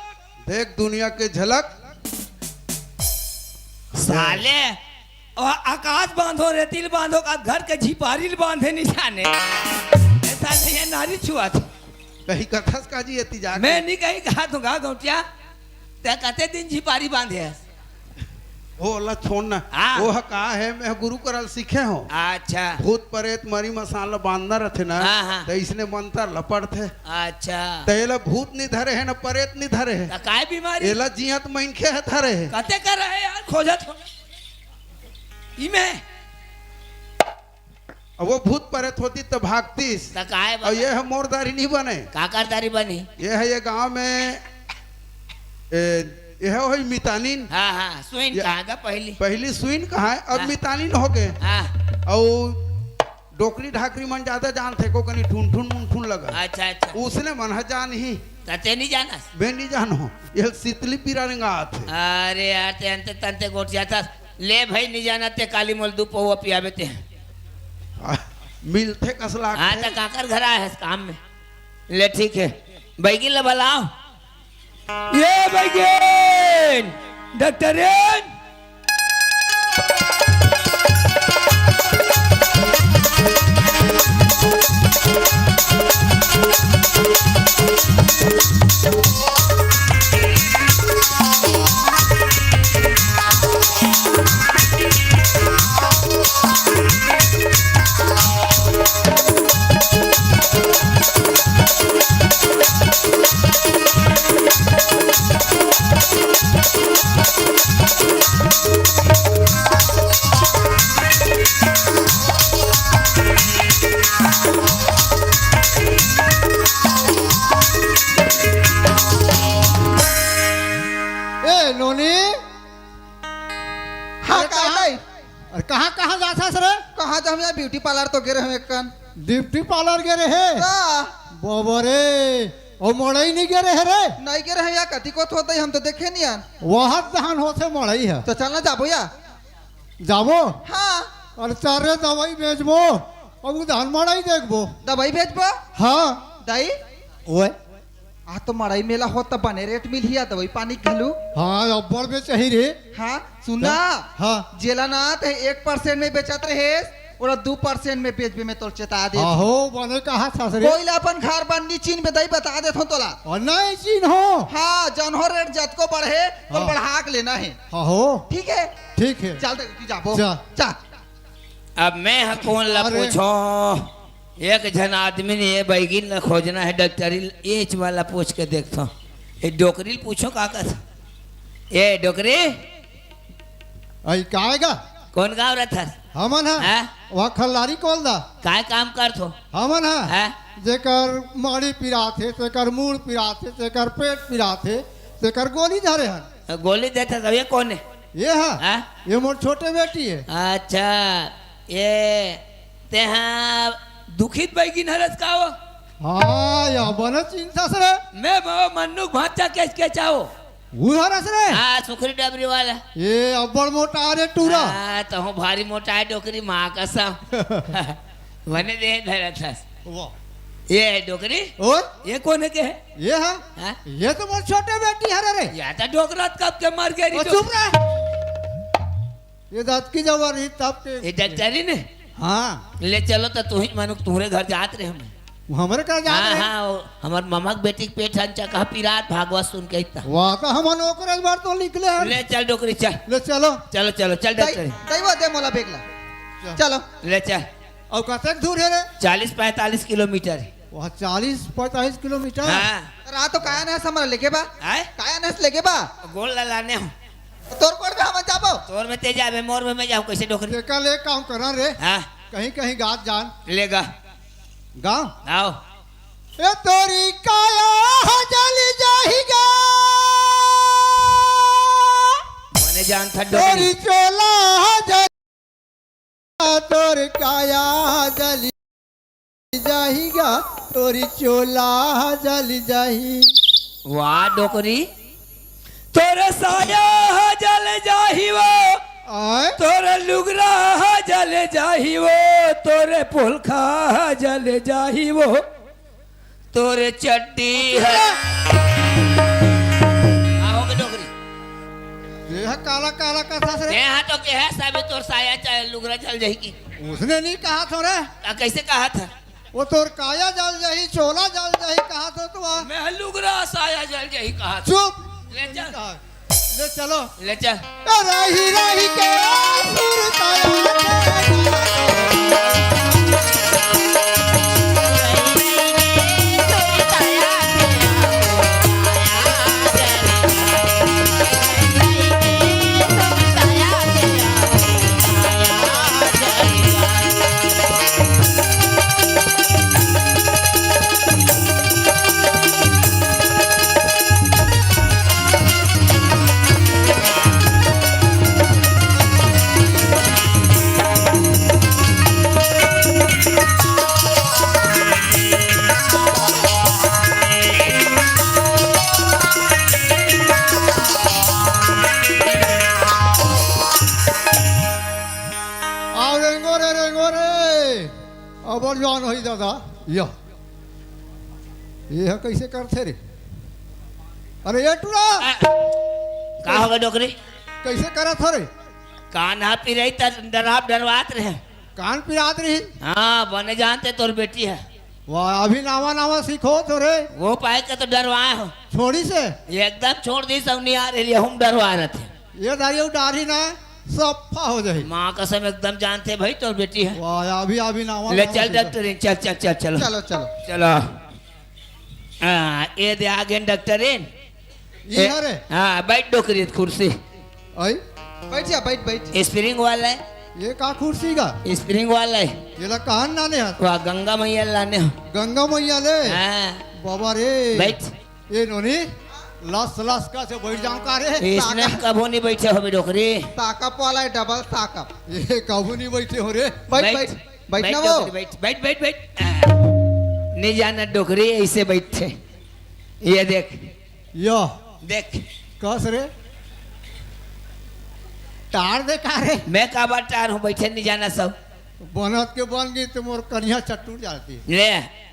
देख दुनिया के झलक साले और आकाश बांधो रेतिल बांधो का घर के झिपारिल बांधे निशाने ऐसा नहीं है नारी छुआ थी कहीं कथस का जी एती जाके मैं नहीं कहीं कहा दूंगा गौटिया ते कहते दिन झिपारी बांधे है वो अल्लाह छोड़ना हाँ। वो का है मैं गुरु करल सीखे हो अच्छा भूत प्रेत मरी मसाला बांधना रहते ना हाँ, हाँ। तो इसने मंत्र लपड़ थे अच्छा तेला भूत नहीं धरे है ना प्रेत नहीं धरे है तो काय बीमारी एला जियत मनखे है धरे है कहते कर रहे यार खोजत हो इमे अब वो भूत प्रेत होती तो भागतीस तो काय और ये है मोरदारी नहीं बने काकरदारी बनी ये है ये गांव में ये है मितानिन हाँ हाँ सुइन ये- कहाँ का पहली पहली सुइन कहा है अब हाँ। मितानिन हो गए हाँ और डोकरी ढाकरी मन ज्यादा जानते को कहीं ठून ठून मुन ठून लगा अच्छा अच्छा उसने मन जान ही तते नहीं जाना मैं नहीं जानो ये शीतली पीरा रंगा आते अरे यार ते अंते तंते गोट जाता ले भाई नहीं जाना ते काली मोल दू पहुआ पियाबे ते मिलते कसला हाँ तो काकर घर आया है इस काम में ले ठीक है बैगी ले बुलाओ ये बैगन डॉक्टर ए नोनी हाँ अरे कहाँ कहाँ जाता सर कहाँ जा हम यहाँ ब्यूटी पार्लर तो गिरे हम एक कन ब्यूटी पार्लर गे रहे का बाबा रे और मड़ई नहीं गे रहे रे नहीं गिरे हम यहाँ कथी कोत होता हम तो देखे नहीं यार वहाँ दहन होते मड़ई है तो चलना जाबो या जाबो हाँ और चारे दवाई बेचबो और दहन मड़ई देखबो दवाई भेजबो हाँ दाई ओए आ तो मड़ाई मेला हो तब बने रेट मिल हिया दवाई पानी घलू हाँ अब्बड़ बेच ही रे हाँ सुना हाँ जेला ना तो 1% में बेचत रहे ओरा 2% में बेचबे में तोर चेता दे आहो बने कहा था सरे कोई अपन घर बन्नी चीन में दई बता देत हो तोला और नहीं चीन हो हाँ जनहो रेट जत को बढ़े तो हाँ। बढ़ा के लेना है आहो ठीक है ठीक है चल दे तू जाबो जा। जा अब मैं हाँ कौन ला अरे। पूछो एक जन आदमी ने ये बैगिन ला खोजना है डॉक्टरी एच वाला पूछ के देखता ये डोकरी पूछो का था ये डोकरी आई काएगा कौन गाँव रहा था हमन है हैं? वहाँ खल्लारी कॉल दा काय काम कर थो हमन है हैं? जेकर माड़ी पिरात है तेकर मूड़ पिरात है तेकर पेट पिरात है तेकर गोली धरे हन गोली देता था ये कौन है ये है हैं? ये मोर छोटे बेटी है अच्छा ये ते हाँ दुखित बैगिन हरस का हो हाँ या बने चिंता सरे मैं मन्नू भाचा के चाहो वो हरस रे हाँ सुखरी डबरी वाला ये अब्बड़ मोटा रे टूरा हाँ तो हूँ भारी मोटा है डोकरी माँ कसम वने दे धरा था वाह ये है डोकरी और ये कौन है के है ये है हाँ? ये तो मोर छोटे बेटी है रे या तो डोकरा कब के मर गई और चुप रह ये दांत की जबर ही तब के ये डॉक्टरी ने हाँ ले चलो तो तू ही मानो तुम्हारे घर जात रहे हम हमारे का जा हाँ रहे हाँ हमार मामा के बेटी के पेट हंचा कहा पिरात भागवत सुन के इतना वाह का हम नौकर एक बार तो निकले हैं ले चल डोकरी चल ले चलो चलो चलो चल दई डॉक्टरी दई वो दे मोला बेगला चलो ले चल और कतेक दूर है रे 40-45 किलोमीटर वहाँ 40-45 किलोमीटर हाँ रात तो काया ने समर लेके बा आए काया ने लेके बा गोल लाने हूँ तोर कोड में हम जाबो तोर में तेज आवे मोर में मैं जाऊँ कैसे डोकरी देखा ले काम करा रे हाँ कहीं कहीं गात जान लेगा गाँव आओ ए तोरी काया जल जाहिगा मैंने जान था तोरी डोकरी चोला जल तोर काया जल जाहिगा तोरी चोला जल जाही वाह डोकरी तोरे साया जल जाही वो आए तोरे लुगरा जल जाही वो तोरे पुलखा जल जाही वो तोरे चड्डी है आओगे डोकरी ये है काला काला कथा से यहाँ तो क्या है सब तोर साया चाहे लुगरा जल जाएगी उसने नहीं कहा था रे कैसे कहा था वो तोर काया जल जाही चोला जल जाही कहा था तो वहाँ मैं लुगरा साया जल जाही कहा था चुप ले चल कहा। ले चलो ले चल रही रही के सुर आओ रेंगो रे अब जवान हो दादा यो ये है कैसे करते रे अरे ये टूरा कहा होगा डोकरी कैसे करत हो रे कान आप पी रही डरवात रहे कान पिरात रही हाँ बने जानते तोर बेटी है वाह अभी नावा नावा सीखो तो रे वो पाए के तो डरवाए हो छोड़ी से ये एकदम छोड़ दी सब नहीं आ रही हम डरवा रहे थे ये दाढ़ी दाढ़ी ना सफा हो जाए माँ कसम एकदम जानते भाई तोर बेटी है वाह अभी अभी नावा ले नावा चल सीखो। डॉक्टर चल चल चल चलो चलो चलो चलो हाँ ये दे आगे डॉक्टर ये है रे हाँ बैठ डोकरी कुर्सी आई बैठ जा बैठ बैठ स्प्रिंग वाला है ये का कुर्सी का स्प्रिंग वाला है ये ला कहां नाने हाथ वहाँ गंगा मैया लाने हो गंगा मैया ले हाँ बाबा रे बैठ ये नोनी लस लस का से बैठ जाऊं का रे इसने कबो नहीं बैठे हो डोकरी ताकप वाला है डबल ताकप ये कबू नहीं बैठे हो रे बैठ बैठ बैठ ना वो डोकरी, बैठ बैठ बैठ बैठ नहीं जाना डोकरी ऐसे बैठे ये देख यो देख कस रे टार दे का रे मैं का बार टार हूँ बैठे नहीं जाना सब बनत के बन गई तो मोर कन्या चट्टू जाती ले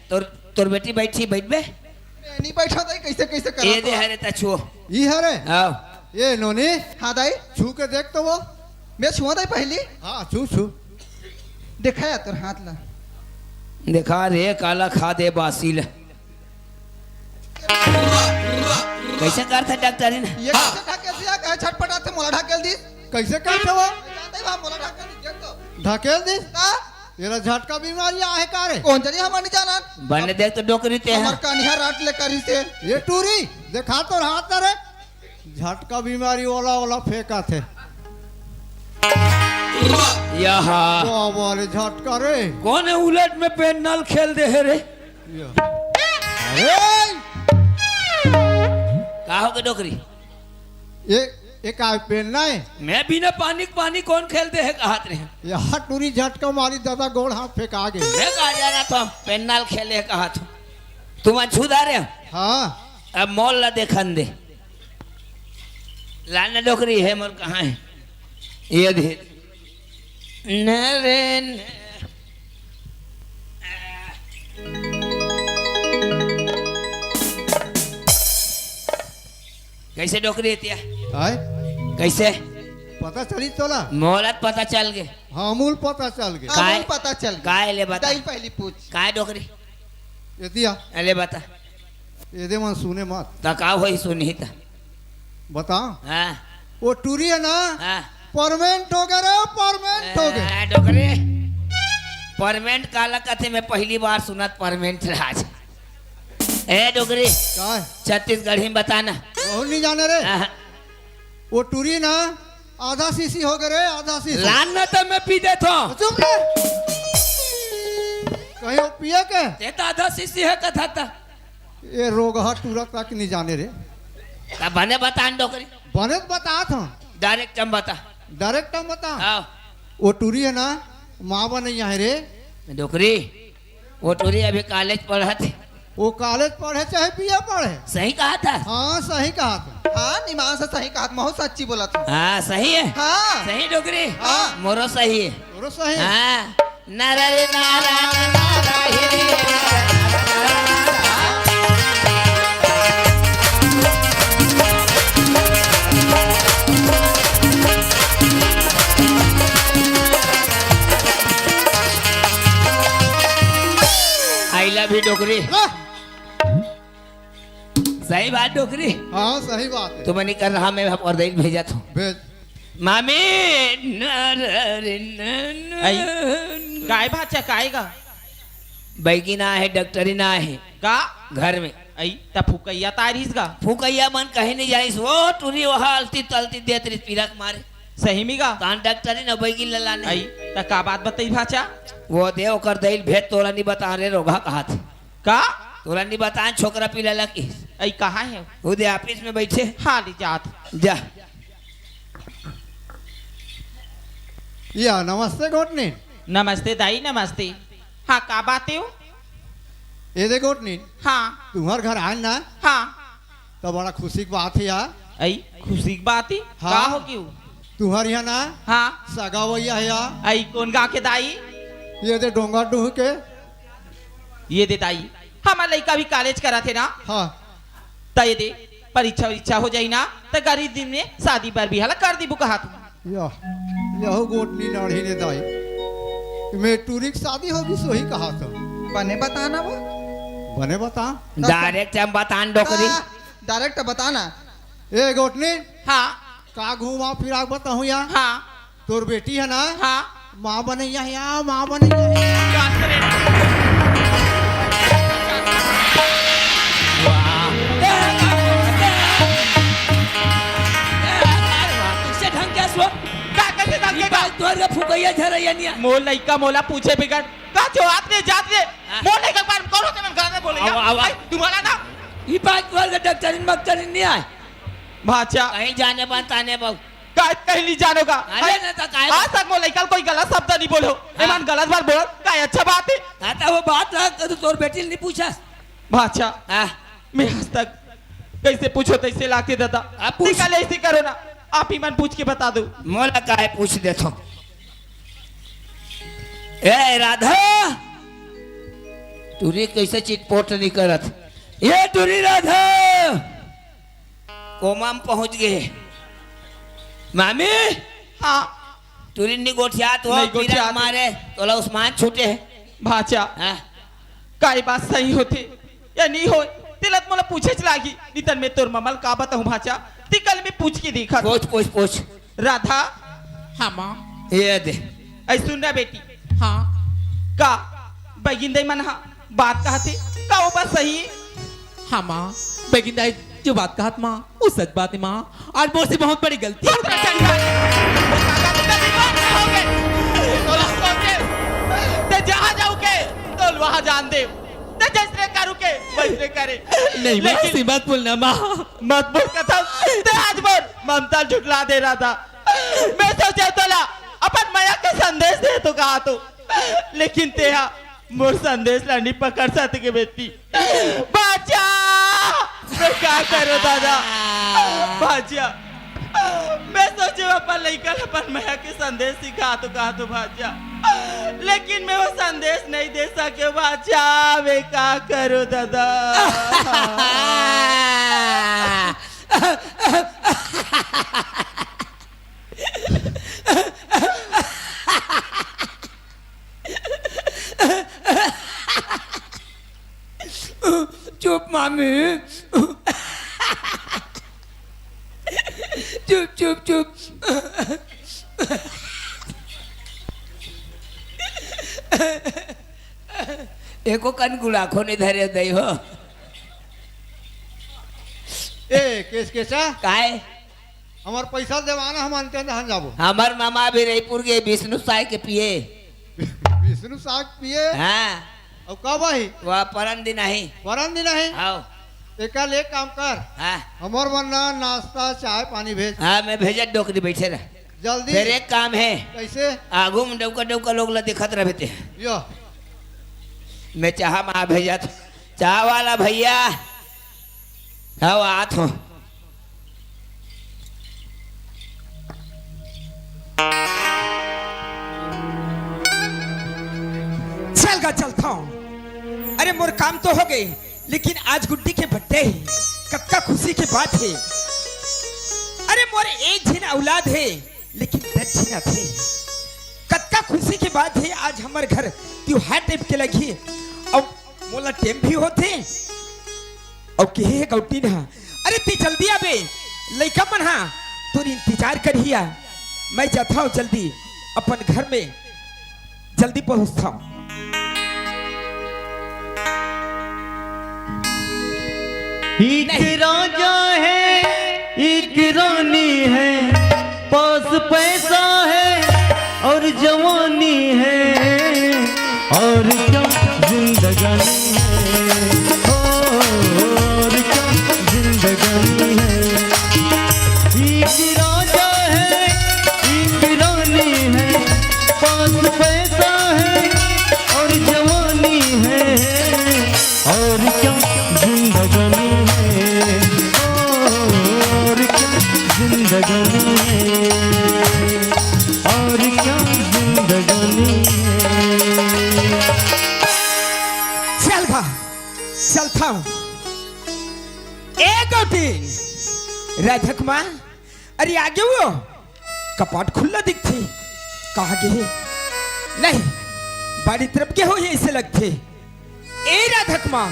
तोर तोर बेटी बैठी बैठ बे मैं नहीं बैठा था कैसे कैसे ये दे करा हरे ता छुओ ये है रे आओ ये नोनी हाँ दाई छू के देख तो वो मैं छुआ दाई पहली हाँ छू छू देखा तोर हाथ ला देखा रे काला खा दे बासिल कैसे करता डॉक्टर ने ये कैसे ढकेल दिया कहे छटपटाते मोला ढकेल दी कैसे करते हो जानते ही बा मोला ढकेल दी देख तो ढकेल दी का तेरा झटका बीमारी आहे का रे कौन जानी हम नहीं जाना बने देख तो डोकरी ते हमार हैं कानिया रात ले करी से ये टूरी देखा तो हाथ रे झटका बीमारी वाला वाला फेंका थे यहाँ बाबा झटका रे कौन है उलट में पेन नल खेल दे है रे अरे का हो गए डोकरी ये एक आय पेन नहीं मैं बिना पानी के पानी कौन खेल दे है हाथ रे यहाँ टूरी झटका मारी दादा गोड़ हाथ फेंका गए मैं कहा जा रहा था पेन नल खेले है कहा था तुम छुदा रहे हो हाँ अब मॉल ला देखन दे लाना डोकरी है मोल कहाँ है ये धीर न रे न कैसे डोकरी तिया आय कैसे पता चली तोला मोहलत पता चल गए हाँ मूल पता चल गए काय? हमें पता चल गया काय ले बता दाई पहली पूछ काय डोकरी ये दिया अले बता ये दे मन सुने मत तका होई सुनी था बता हाँ वो टूरी है ना हाँ परमानेंट हो गए रे परमानेंट हो गए डोकरी परमेंट काला कथे में पहली बार सुनत परमेंट राज ए डोकरी काय छत्तीसगढ़ी में बताना बहुत नहीं जाने रे हाँ, वो टूरी ना आधा सीसी हो गए रे आधा सीसी लान न तो मैं पी देता हूँ चुप रे कहीं वो पिए के ते तो आधा शीशी है कथा था ये रोग हा टूरा तक नहीं जाने रे तब बने बतान डोकरी बने तो बता था डायरेक्ट हम बता डायरेक्ट हम बता आओ वो टूरी है ना माँ नहीं है रे डोकरी वो टूरी अभी कॉलेज पढ़ा थे वो कॉलेज पढ़े चाहे पिया पढ़े सही कहा था हाँ सही कहा था हाँ निमान से सही कहा बहुत सच्ची बोला तू हाँ सही है हाँ सही डोकरी हाँ। मोरो सही है और सही है। हाँ नारा रे नारा नारा हिरी आई लव यू डोकरी हाँ सही बात डोकरी हाँ, सही बात है तो मैंने कर रहा मैं और दिल भेजा था भेज मामी आई गाय भाचा काएगा बैगी ना है डॉक्टरी ना है का घर में आई ता फुकैया तारीस गा फूकैया मन कहीं नहीं जाइस वो टूरी वहाँ अलती तलती देत रही पीरक मारे सही में गा कान डॉक्टरी ना बैगी ललाने आई ता का बात बताई भाचा वो देव कर दिल भेद तोरा नहीं बता रे रोगा कहा था का तोरा नहीं बता छोकरा पी लला की आई कहाँ है वो दे ऑफिस में बैठे हाँ ले जात जा या नमस्ते गोटनी नमस्ते दाई नमस्ते हाँ का बात है ये दे गोटनी हाँ तुम्हारे घर आए ना हाँ तो बड़ा खुशी की बात है यार आई खुशी की बात है हाँ। का हो क्यों तुम्हारे यहाँ ना हाँ सगा भैया है यार आई कौन गा के दाई ये दे डोंगा डूह के ये दे दाई हमारा लड़का भी कॉलेज करा थे ना हाँ ता ये दे परीक्षा वरीक्षा हो जाई ना तो गरीब दिन में शादी पर भी हला कर दी बुका हाथ में यह गोटनी नाढ़ी ने दाई मैं टूरी की शादी होगी सो ही कहा था बने बताना वो बने बता डायरेक्ट हम बतान डोकरी डायरेक्ट बताना ए गोटनी हाँ का घूमा फिरा बताऊँ यार हाँ तोर बेटी है ना हाँ माँ बनैया है या माँ बनैया है मोल लइका मोला पूछे बिगड़ का जो आते जाते मोल लइका बार कौन होते मन घर बोले आवा। तुम्हारा ना भाचा कहीं जाने बताने बहु का कहली जानोगा अरे ना तो काहे- आज तक मोल लइका कोई गलत शब्द नहीं बोलो ईमान गलत बात बोल का अच्छा बात है आता वो बात रहा तो तोर बेटी ने नहीं पूछा भाचा हाँ मैं आज तक कैसे पूछो तैसे लाके देता आप पूछ। निकाले ऐसे करो ना आप ही मन पूछ के बता दो मोला काहे पूछ देथो ए राधा टूरी कैसे चिटपोट नहीं करत ये टूरी राधा कोमा में पहुंच गए मामी हाँ तुरिन्नी गोठिया तो नहीं, पीरा गोठियात। मारे तोला उस्मान छूटे भाचा हाँ काय बात सही होते या नहीं हो तिलत मला पूछेच लागी नितन में तोर ममल का बताऊं भाचा ती कल में पूछ के देखा था। पूछ पूछ पूछ राधा हाँ माँ ये दे ऐ सुन रहा बेटी हाँ का बगिंदे मन हा बात कहते का वो बात सही है हाँ माँ बेगिंदा जो बात कहा माँ वो सच बात है माँ आज मोर से बहुत बड़ी गलती चुप रह चंगा वो काका तो कभी बात नहीं होगे तो लखो के ते जहाँ जाओ के तो वहाँ जान दे ते जैसे करू के वैसे करे नहीं माँ ऐसी बात बोलना माँ मत बोल कथा ते आज बोल ममता झुटला दे रहा था मैं सोचा तोला अपन माया के संदेश दे तो कहा तो लेकिन तेहा मोर संदेश ला नहीं पकड़ सकते बेटी बाचा मैं क्या करो दादा बाचा मैं सोचे अपन लड़का अपन माया के संदेश सिखा तो कहा तो बाचा लेकिन मैं वो संदेश नहीं दे सके बाचा मैं क्या करो दादा चुप मामी चुप चुप चुप एको कन गुलाखो ने धरे दई हो ए केस केसा काहे हमार पैसा देवाना हम अंते हम जाबो हमार मामा भी रहीपुर के विष्णु साय के पिए विष्णु साग पिए हाँ अब कब आई वह परन दिन नहीं वरन दिन है आओ एका ले काम कर हाँ हमर वरना नाश्ता चाय पानी भेज हाँ मैं भेजा डोकरी बैठे रह जल्दी फिर एक काम है कैसे आगू में डौका डौका लोग ला दिखत रहते यो मैं चाह माँ भेजा था चाह वाला भैया हाँ आत हो चल गा चलता हूँ अरे मोर काम तो हो गए लेकिन आज गुड्डी के बर्थडे है कक्का खुशी की बात है अरे मोर एक झिन औलाद है लेकिन 10 झिना थे कक्का खुशी की बात है आज हमारे घर त्योहार टाइप के लगी और मोला टेम भी होते और के गौटी ना अरे ती जल्दी आबे लइका मन हा तोर इंतजार करिया मैं जाता हूँ जल्दी अपन घर में जल्दी पहुँचता हूँ एक राजा है एक रानी है पास पैसा है और जवानी है और क्या जिंदगानी है और क्या जिंदगानी है एक राजा है एक रानी है पास पैसा है और जवानी है और क्या जिंदगानी है और क्या जिंदगानी है और क्या जिंदगानी है चल भा चलता हूँ एक दिन राधक माँ अरे आगे वो कपाट खुला दिखते कहा गए नहीं बाड़ी तरफ के हो ये ऐसे लगते ए राधक माँ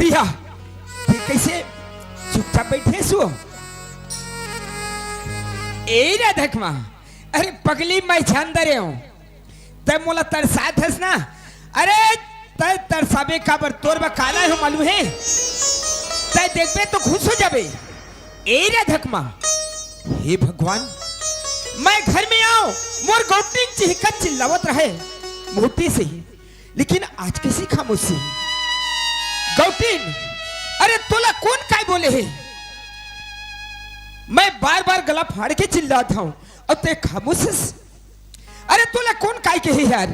रिया ये कैसे चुपचाप बैठे सो ए राधक माँ अरे पगली मैं जान दे रहे हूँ तब मोला तरसात हस ना अरे तय तरसाबे का बर तोर बा काला हो मालूम है तय देखबे तो खुश हो जाबे ए राधक माँ हे भगवान मैं घर में आओ मोर गौटी चिहकत चिल्लावत रहे मोटी से ही लेकिन आज कैसी खामोशी गौटीन अरे तोला कौन काय बोले है मैं बार बार गला फाड़ के चिल्लाता हूँ और ते खामोश अरे तोला कौन काय के है यार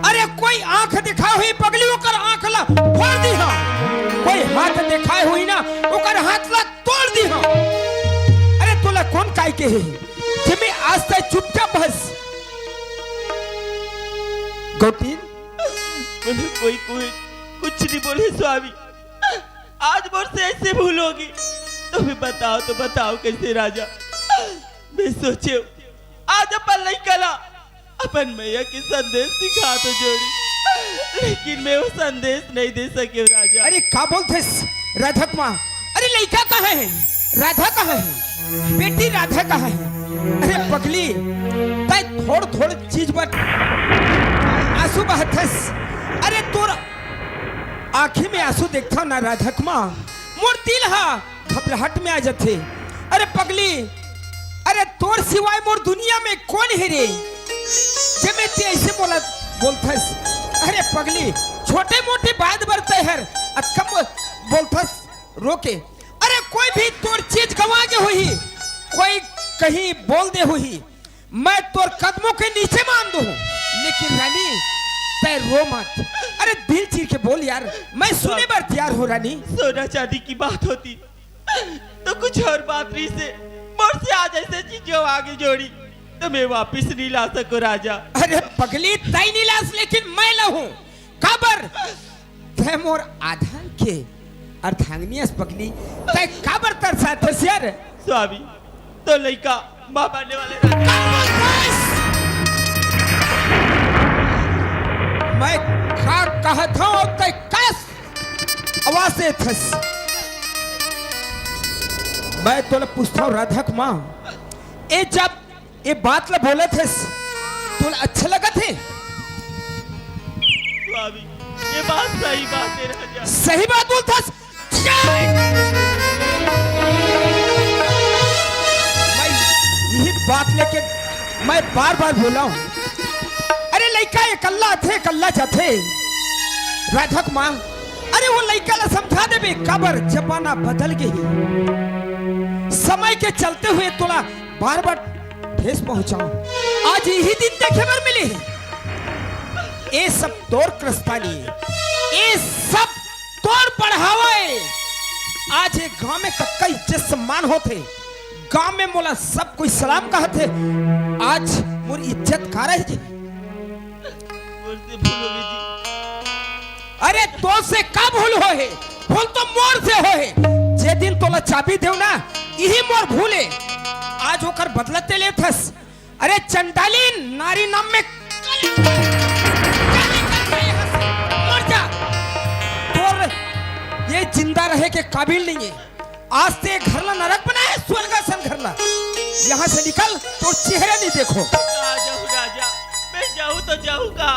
अरे कोई आंख दिखा हुई पगली ओकर आंख ला फोड़ दी हा कोई हाथ दिखाए हुई ना ओकर हाथ ला तोड़ दी हा अरे तोला कौन काय के है जिमे आज तक चुपचाप बस गौटीन मुझे कोई कोई कुछ नहीं बोले स्वामी आज मोर से ऐसे भूल होगी तो भी बताओ कैसे राजा मैं सोचे आज अपन लड़का ला अपन मैया के संदेश दिखा तो जोड़ी, लेकिन मैं वो संदेश नहीं दे सके राजा। अरे का बोलते राधा कुमार? अरे लड़का कहाँ है? राधा कहाँ है? बेटी राधा कहाँ है? अरे पगली ताई थोड़ थोड़ चीज बट आंसू बहथस। अरे तोर आँखी में आंसू देखता ना राधा कुमार, मोर दिल हा घबराहट में आ जाते। अरे पगली, अरे तोर सिवाय मोर दुनिया में कौन है रे जे मैं ते ऐसे बोलथस? अरे पगली छोटे मोटे बात बरते हर अक्कम बोलथस रोके। अरे कोई भी तोर चीज गवा के हुई, कोई कहीं बोल दे हुई, मैं तोर कदमों के नीचे मान दूं, लेकिन रानी तय रो मत। अरे दिल चीर के बोल यार, मैं सुने पर तैयार हो रानी। सोना चांदी की बात होती तो कुछ और बात नहीं से मोर से आज ऐसे चीजों आगे जोड़ी तो मैं वापिस नहीं ला सकूं राजा। अरे पगली तय नहीं लास, लेकिन मैं लहूं काबर तय मोर आधान के अर्धांगनियस पगली तय काबर तरसातस यार। स्वामी तो लड़का मां बनने वाले मैं का कहता हूं तय कस आवाज से थस। मैं तोला पूछता हूं राधा कुमार, ए जब ये बात ला बोले थे तोला अच्छा लगा थे? स्वामी ये बात सही बात है राजा। सही बात बोलता मैं यही बात लेके मैं बार बार बोला हूं। अरे लड़का इकल्ला थे इकल्ला जाते राधा कुमार। अरे वो लड़का ला समझा दे बे कबर जमाना बदल गई, समय के चलते हुए तोला बार बार ठेस पहुंचाऊं। आज यही दिन देखे बर मिली है। ये सब तोर क्रस्तानी, ये सब तोर बढ़ावा है। आज एक गांव में कक्का इज्जत सम्मान होते, गांव में मोला सब कोई सलाम कहते। आज मोर इज्जत का रह जी। मुझसे भूल हो गई जी। अरे तो से का भूल हो है? भूल तो मोर से हो है। जे दिन तोला चाबी देव ना यही मोर भूले, आज होकर बदलते ले थस। अरे चंडालीन नारी नाम में मर जा। तोर ये जिंदा रहे के काबिल नहीं है। आज से घर ला नरक बना है, स्वर्गासन घर ला। यहाँ से निकल, तो चेहरा नहीं देखो। आ जाऊं राजा, मैं जाऊं तो जाऊं का?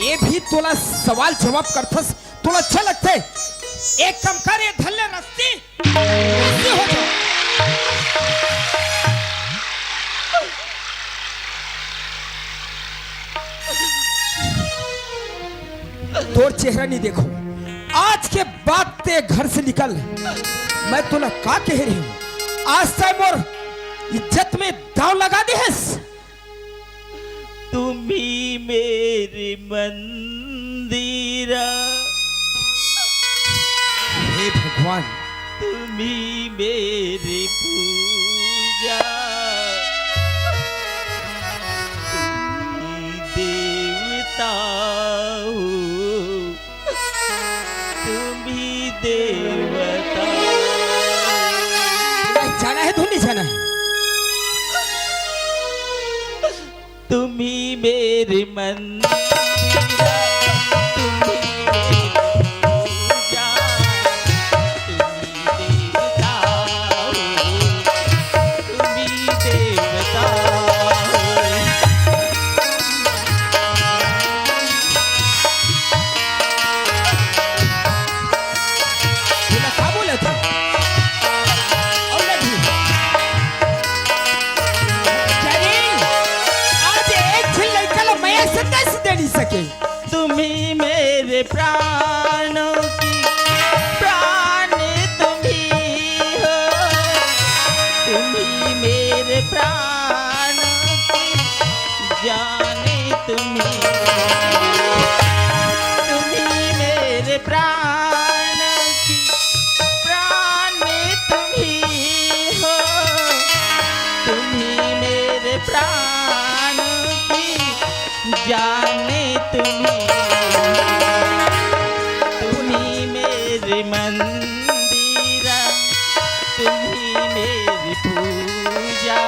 ये भी तोला सवाल जवाब करथस, तोला अच्छा लगता है? एक कम कर, ये धल्ले रस्ती हो जाओ। तोर चेहरा नहीं देखो। आज के बाद ते घर से निकल। मैं तोला का कह रही हूं, आज तक मोर इज्जत में दांव लगा दे है। तुम ही मेरे मंदिरा, हे भगवान तुम ही मेरी पूजा, तुम ही देवता हो, तुम ही देवता। जाना है धुनी जाना है। तुम ही मेरे मंदिरा, तुम ही मेरी पूजा, तुम ही देवता हो, तुम ही देवता हो। तूने क्या बोला था? और नहीं। जरीन, आज एक छिल लड़का मैं संदेश दे नहीं सके। तुम ही मेरे प्राणों की प्राण, तुम ही हो, तुम ही मेरे प्राणों की जाने, तुम ही मेरे प्राण की प्राण, तुम ही हो, तुम ही मेरे प्राण की जाने, तुम ही मेरे मंदिरा, तुम ही मेरी पूजा।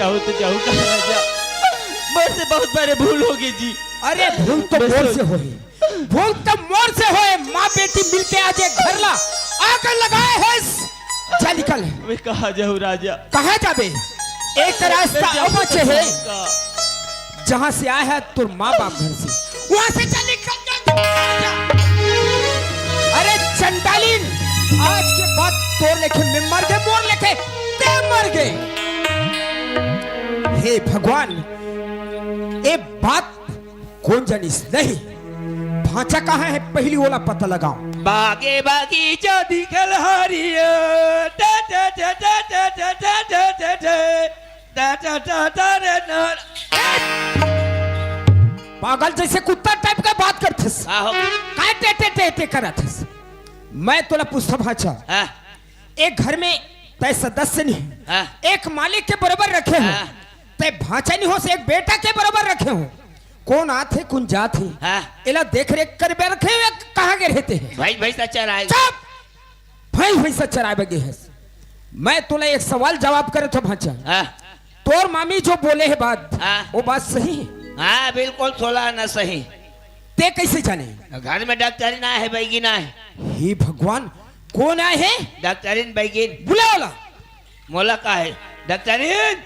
चाहो तो जाओ कहा राजा, मुझसे बहुत बड़े भूल हो गई जी। अरे भूल तो मोर से होए, भूल तो मोर से होए। माँ बेटी मिलके आज एक घर ला आकर लगाए है। चल निकल। मैं कहा जाऊँ राजा? कहा जाबे? एक रास्ता बचे है जहाँ से आया है तुर माँ बाप घर से, वहां से चल निकल जा। अरे चंडालीन, आज के बाद तोर लेके मैं मर गए, मोर लेके ते मर गए। हे भगवान, ये बात कौन जानिस नहीं, भांचा कहाँ है पहली वाला पता लगाओ। बागे बागीचा दिखल हरिया टा टा टा टा टा टा टा टा टा टा टा टा टा टा। पागल जैसे कुत्ता टाइप का बात करथस, आहो काय टे टे टे टे करथस। मैं तोला पूछता भांचा, हाँ एक घर में तय सदस्य नहीं, हाँ एक मालिक के बराबर रखे हो, हाँ। तय भांचा नहीं हो से एक बेटा के बराबर रखे हो। कौन आते कौन जाते, हाँ। इला देख रेख कर बे रखे हुए कहाँ के रहते हैं। भाई भाई सच्चा राय। चुप, भाई भैंसा चराए बगे है। मैं तोला एक सवाल जवाब करे तो भांचा, हाँ तोर मामी जो बोले है बात, हाँ। वो बात सही है? हाँ बिल्कुल सोलह न सही। ते कैसे जाने? घर में डॉक्टरी ना है बैगी ना है। हे भगवान, कौन आए है? डॉक्टरीन बैगिन बुलाओला। मोला का है डॉक्टरीन।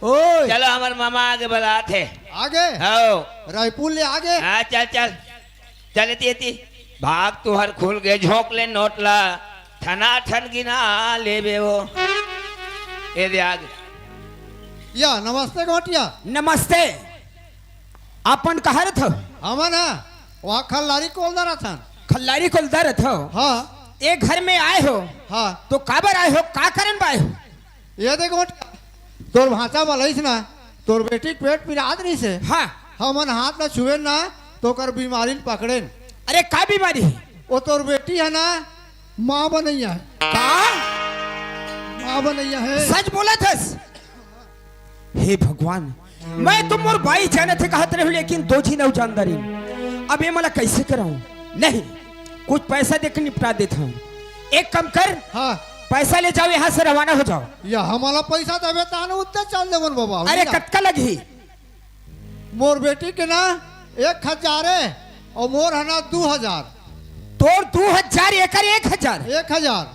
ओए चलो हमारे मामा आगे बुलाते हैं। आगे आओ रायपुर ले आगे। हाँ चल चल चल इति भाग तुहर खुल गए झोंक ले नोट ला ठना ठन गिना ले बे वो ए दे आगे। या नमस्ते गोटिया। नमस्ते, अपन कहा रहे थे? हमन है वहाँ खल्लारी कोलदारा था। खल्लारी को दर थे। हाँ एक घर में आए हो हाँ, तो काबर आए हो, का कारण आए हो? ये देख गोटिया, तोर भाषा बोलिस ना, तोर बेटी के पेट पिरात रही से, हाँ। हमन हाथ ना छुए ना तो कर बीमारी पकड़े। अरे का बीमारी है? वो तोर बेटी है ना, माँ बनैया है। का माँ बनैया है। सच बोला थस? हे भगवान, मैं तुम और भाई जाने थे कहते रहे, लेकिन दो जी नहीं जानदारी। अब ये मला कैसे कराऊं? नहीं, कुछ पैसा देकर निपटा देता हूँ। एक कम कर, हाँ पैसा ले जाओ, यहाँ से रवाना हो जाओ। या हमारा पैसा देवे ताने उतने चल देवन बाबा। अरे कटका लगी। मोर बेटी के ना 1000 है और मोर है ना 2000। तोर 2000 एकर 1000। 1000।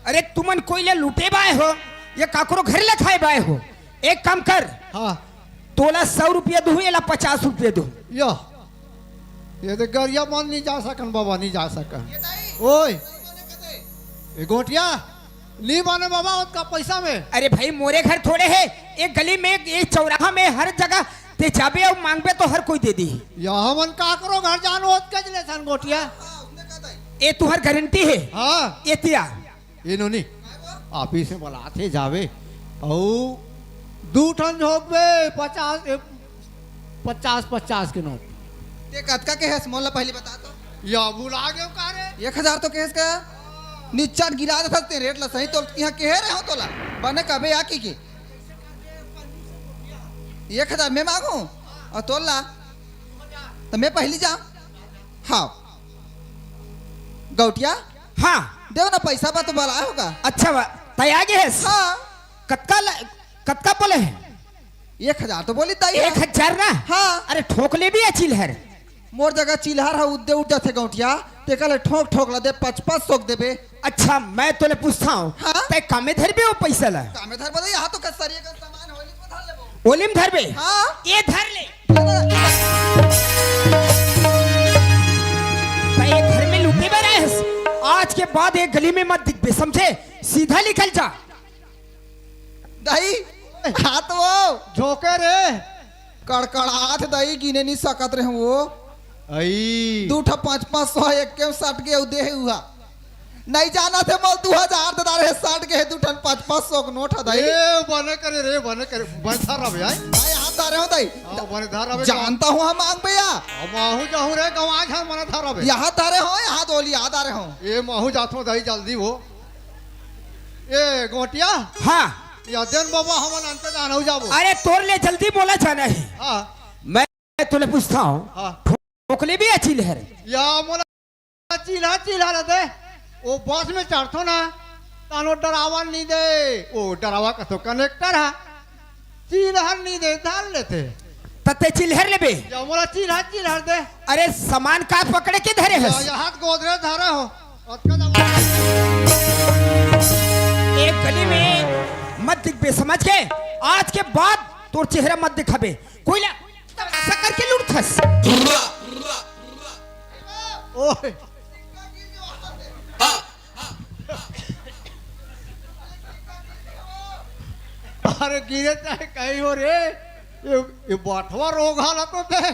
अरे तुमन कोई ले लुटे बाए हो या काकरो घर ले खाए बाए हो? एक काम कर, हाँ तोला 100 रुपया दू या 50 रुपया दू। या ये तो गरिया मन नहीं जा सकन बाबा, नहीं जा सकन। ओए ये गोटिया नहीं माने बाबा उसका पैसा में। अरे भाई मोरे घर थोड़े है, एक गली में एक चौराहा में हर जगह ते जाबे और मांगबे तो हर कोई दे दी। या हमन का करो घर जानो ओत के ले सन गोटिया। ये तुहर गारंटी है? हाँ ये तिया इन्होंने आप ही से बुलाते जावे और 2 टन झोंकबे 50 के नोट। ते कतका के है मोला पहले बता तो। या बुला गए का रे 1000 तो केस का नीचा गिरा दे सकते रेट ला सही तो यहाँ के रहे हो तोला बने कबे आकी की 1000 मैं मांगू और तोला तो मैं पहली जा। हाँ गौटिया हाँ देव ना पैसा बा तो बोला होगा। अच्छा बा तय आगे है। हाँ कतका बोले है? 1000 तो बोली ताई 1000 ना? हाँ अरे ठोकले भी अच्छी लहर। मोर जगह चिल्हार है उद्दे उठा थे गौटिया ते कल ठोक ठोक ला दे 500 देबे। अच्छा मैं तोले पूछता हूँ, हाँ? तय कामे धर बे वो पैसा ला? कामे धर बदे यहाँ तो कसरिए का सामान होली में धर लेबो। ओलिम धर बे? हाँ ये धर ले। तय ये घर में लुटे बे रहे हैं। आज के बाद एक गली में मत दिख बे, समझे? सीधा निकल जा। दही हाथ वो झोंके रे कड़कड़ाहट दही गिने नहीं सकत रहे वो। आई 2 5 500 एक के 60 के दे हुआ नहीं जाना थे मोल 2000 दे रहे 60 के 2 5 500 के नोट है दही। ए बने करे रे बने करे बन था रबे आई। भाई हाथ धारे हो दही हां बने धार रबे जानता हूँ हम मांग भैया माहू जाहू रे गवा खा मने था रबे। यहाँ धारे हो यहाँ दोली यहाँ धारे हो। ए माहू जाथो दही जल्दी वो। ए गोटिया हाँ या देन बाबा हमन अंत जान हो जाबो। अरे तोर ले जल्दी बोला जाना है। हां मैं तोले पूछता हूँ, हां ठोकले भी अच्छी लहर। या मोला चिल्हा दे वो बस में चढ़तो ना तानो डरावा नहीं दे। ओ डरावा का तो कनेक्टर है चिल्हर नहीं दे धार लेते तते चिल्हर लेबे या मोला चिल्हर दे अरे सामान का पकड़े के धरे है या हाथ गोदरे धारा हो अतका दबा एक गली में मत दिख बे समझ के आज के बाद तोर चेहरा मत दिखाबे कोई ला तमाशा करके लूट खस ओए अरे गिरे चाहे कहीं हो रे ये बाठवा रोग हाला तो थे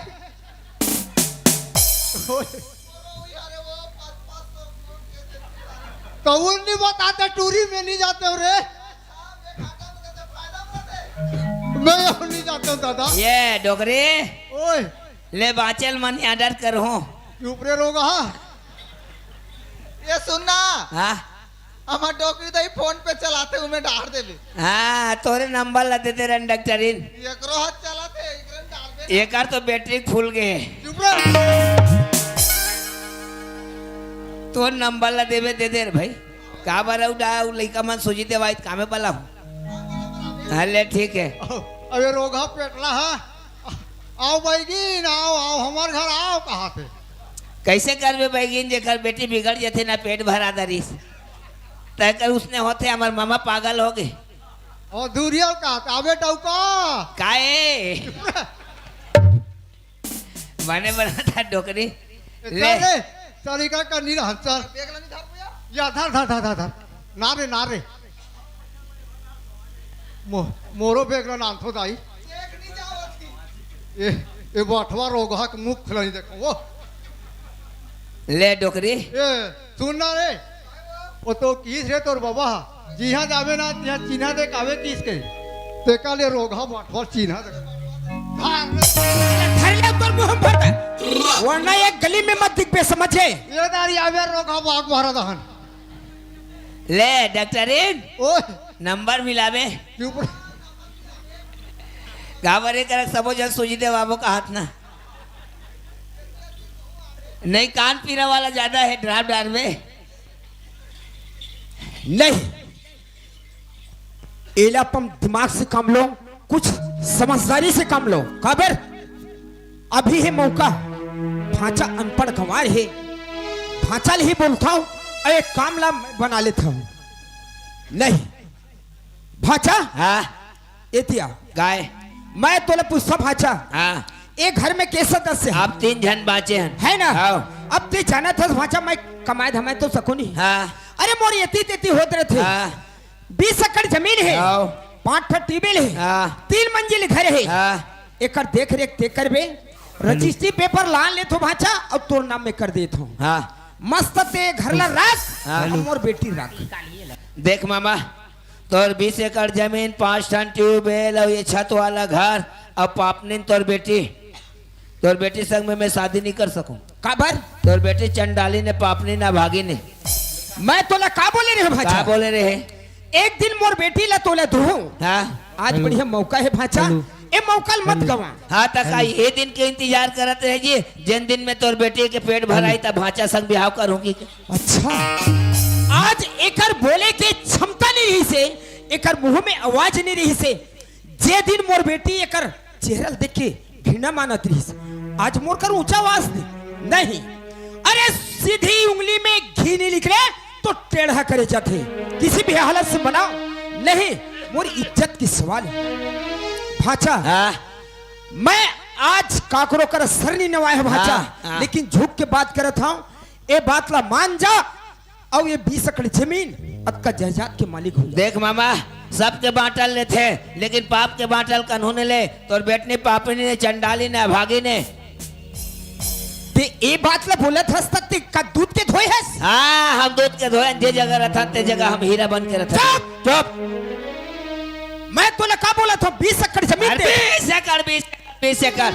कौन नहीं बताते टूरी में नहीं जाते हो रे मैं यहाँ नहीं जाता हूँ दादा ये डोगरे ओए ले बाचल मनी ऑर्डर कर हो चुप रे रोग हाँ ये सुनना हाँ हमार डोकरी दही फोन पे चलाते उन्हें डाल दे भी हाँ तोरे नंबर ला देते रन डॉक्टरीन एकरो हाथ चलाते एकरन डाल दे एक बार तो बैटरी फूल गए चुप रे तो नंबर ला देवे दे दे रे भाई का बार उड़ा लइका मन सोची दे वाइट कामे पला हले ठीक है अबे रोगा पेटला है आओ बैगीन आओ आओ हमारे घर आओ कहाँ थे कैसे करबे बैगिन जेकर बेटी बिगड़ जाते ना पेट भरा दरीस तय कर उसने होते हमार मामा पागल हो गए और दूरियल का आबे टौका काए बने बना था डोकरी ले ले तरीका करनी रहा चल बेगला नहीं धार पुया या धर धर धर धर धर नारे मोरो बेगला नाम थो दाई एक नहीं जाओ थी ये बाठवा रोगा के मुख खुला नहीं देखो वो ले डोकरी ये सुनना रे वो तो किस रे तोर बाबा जिहा जावे ना तिहा चिन्हा दे कावे किस के तेका ले रोगा बाठवा चिन्हा दे धर ले तोर मुंह फट वरना एक गली में मत दिख बे समझे ये दारी आवे रोगा बाग मारा दहन ले डॉक्टरीन ओए नंबर मिलावे चुप रे गावरे कर सबो जन सोची दे बाबू का हाथ ना नहीं कान पीने वाला ज्यादा है ड्राफ डाल में नहीं एलापम दिमाग से काम लो कुछ समझदारी से काम लो खबर अभी है मौका भांचा अनपढ़ गंवार है भांचा ही बोलता हूं अरे काम ला मैं बना लेता हूं नहीं भांचा हाँ एतिया गाय मैं तोले पूछता भांचा हाँ एक घर में कैसे सदस्य है? आप 3 जन बाचे हैं है ना हाँ। अब ते जाना था भांचा मैं कमाए धमाए तो सकूं नहीं हाँ अरे मोर येती होते रहे थे हाँ 20 एकड़ जमीन है हाँ 5 फट ट्यूबवेल है हाँ 3 मंजिल घर है हाँ एकर देख रेख ते करबे रजिस्ट्री पेपर लान ले तो भाचा और तोर नाम में कर देता हूँ हाँ मस्त ते घर ला रख हाँ। और मोर बेटी रख देख मामा तोर 20 एकड़ जमीन 5 टन ट्यूबवेल और ये छत वाला घर अब पापनी तोर बेटी संग में मैं शादी नहीं कर सकूं काबर तोर बेटी चंडाली ने पापनी ना भागी ने मैं तोला का बोले रे भाचा क्या बोले रहे एक दिन मोर बेटी ला तोला दू हाँ आज बढ़िया मौका है भाचा ए मौका मत गवा हाँ तक ये दिन के इंतजार करत रहे जी जिन दिन में तोर बेटी के पेट भराई तब भाचा संग ब्याह करूंगी अच्छा आज एकर बोले के क्षमता नहीं रही से एकर मुंह में आवाज नहीं रही से जे दिन मोर बेटी एकर चेहरा देख के घृणा मानत रही से आज मोर कर ऊंचा आवाज नहीं अरे सीधी उंगली में घी नहीं निकले तो टेढ़ा करे जाते किसी भी हालत से बनाओ नहीं मोर इज्जत की सवाल है भाचा हाँ मैं आज काकरो कर सर नहीं नवाए है भाचा हाँ। लेकिन झुक के बात करत हूं ए बात ला मान जा और ये 20 एकड़ जमीन अतका जायदाद के मालिक हो देख मामा सबके बांटल ले थे लेकिन पाप के बांटल कन्होंने ले तोर बेटनी पापनी ने चंडाली ने भागी ने ते ए बात ला बोलत हस तक ते का दूध के धोए हस हाँ हम दूध के धोए जे जगह रथा ते जगह हम हीरा बन के रथा चुप मैं तोला का बोला था 20 एकड़ जमीन दे 20 एकड़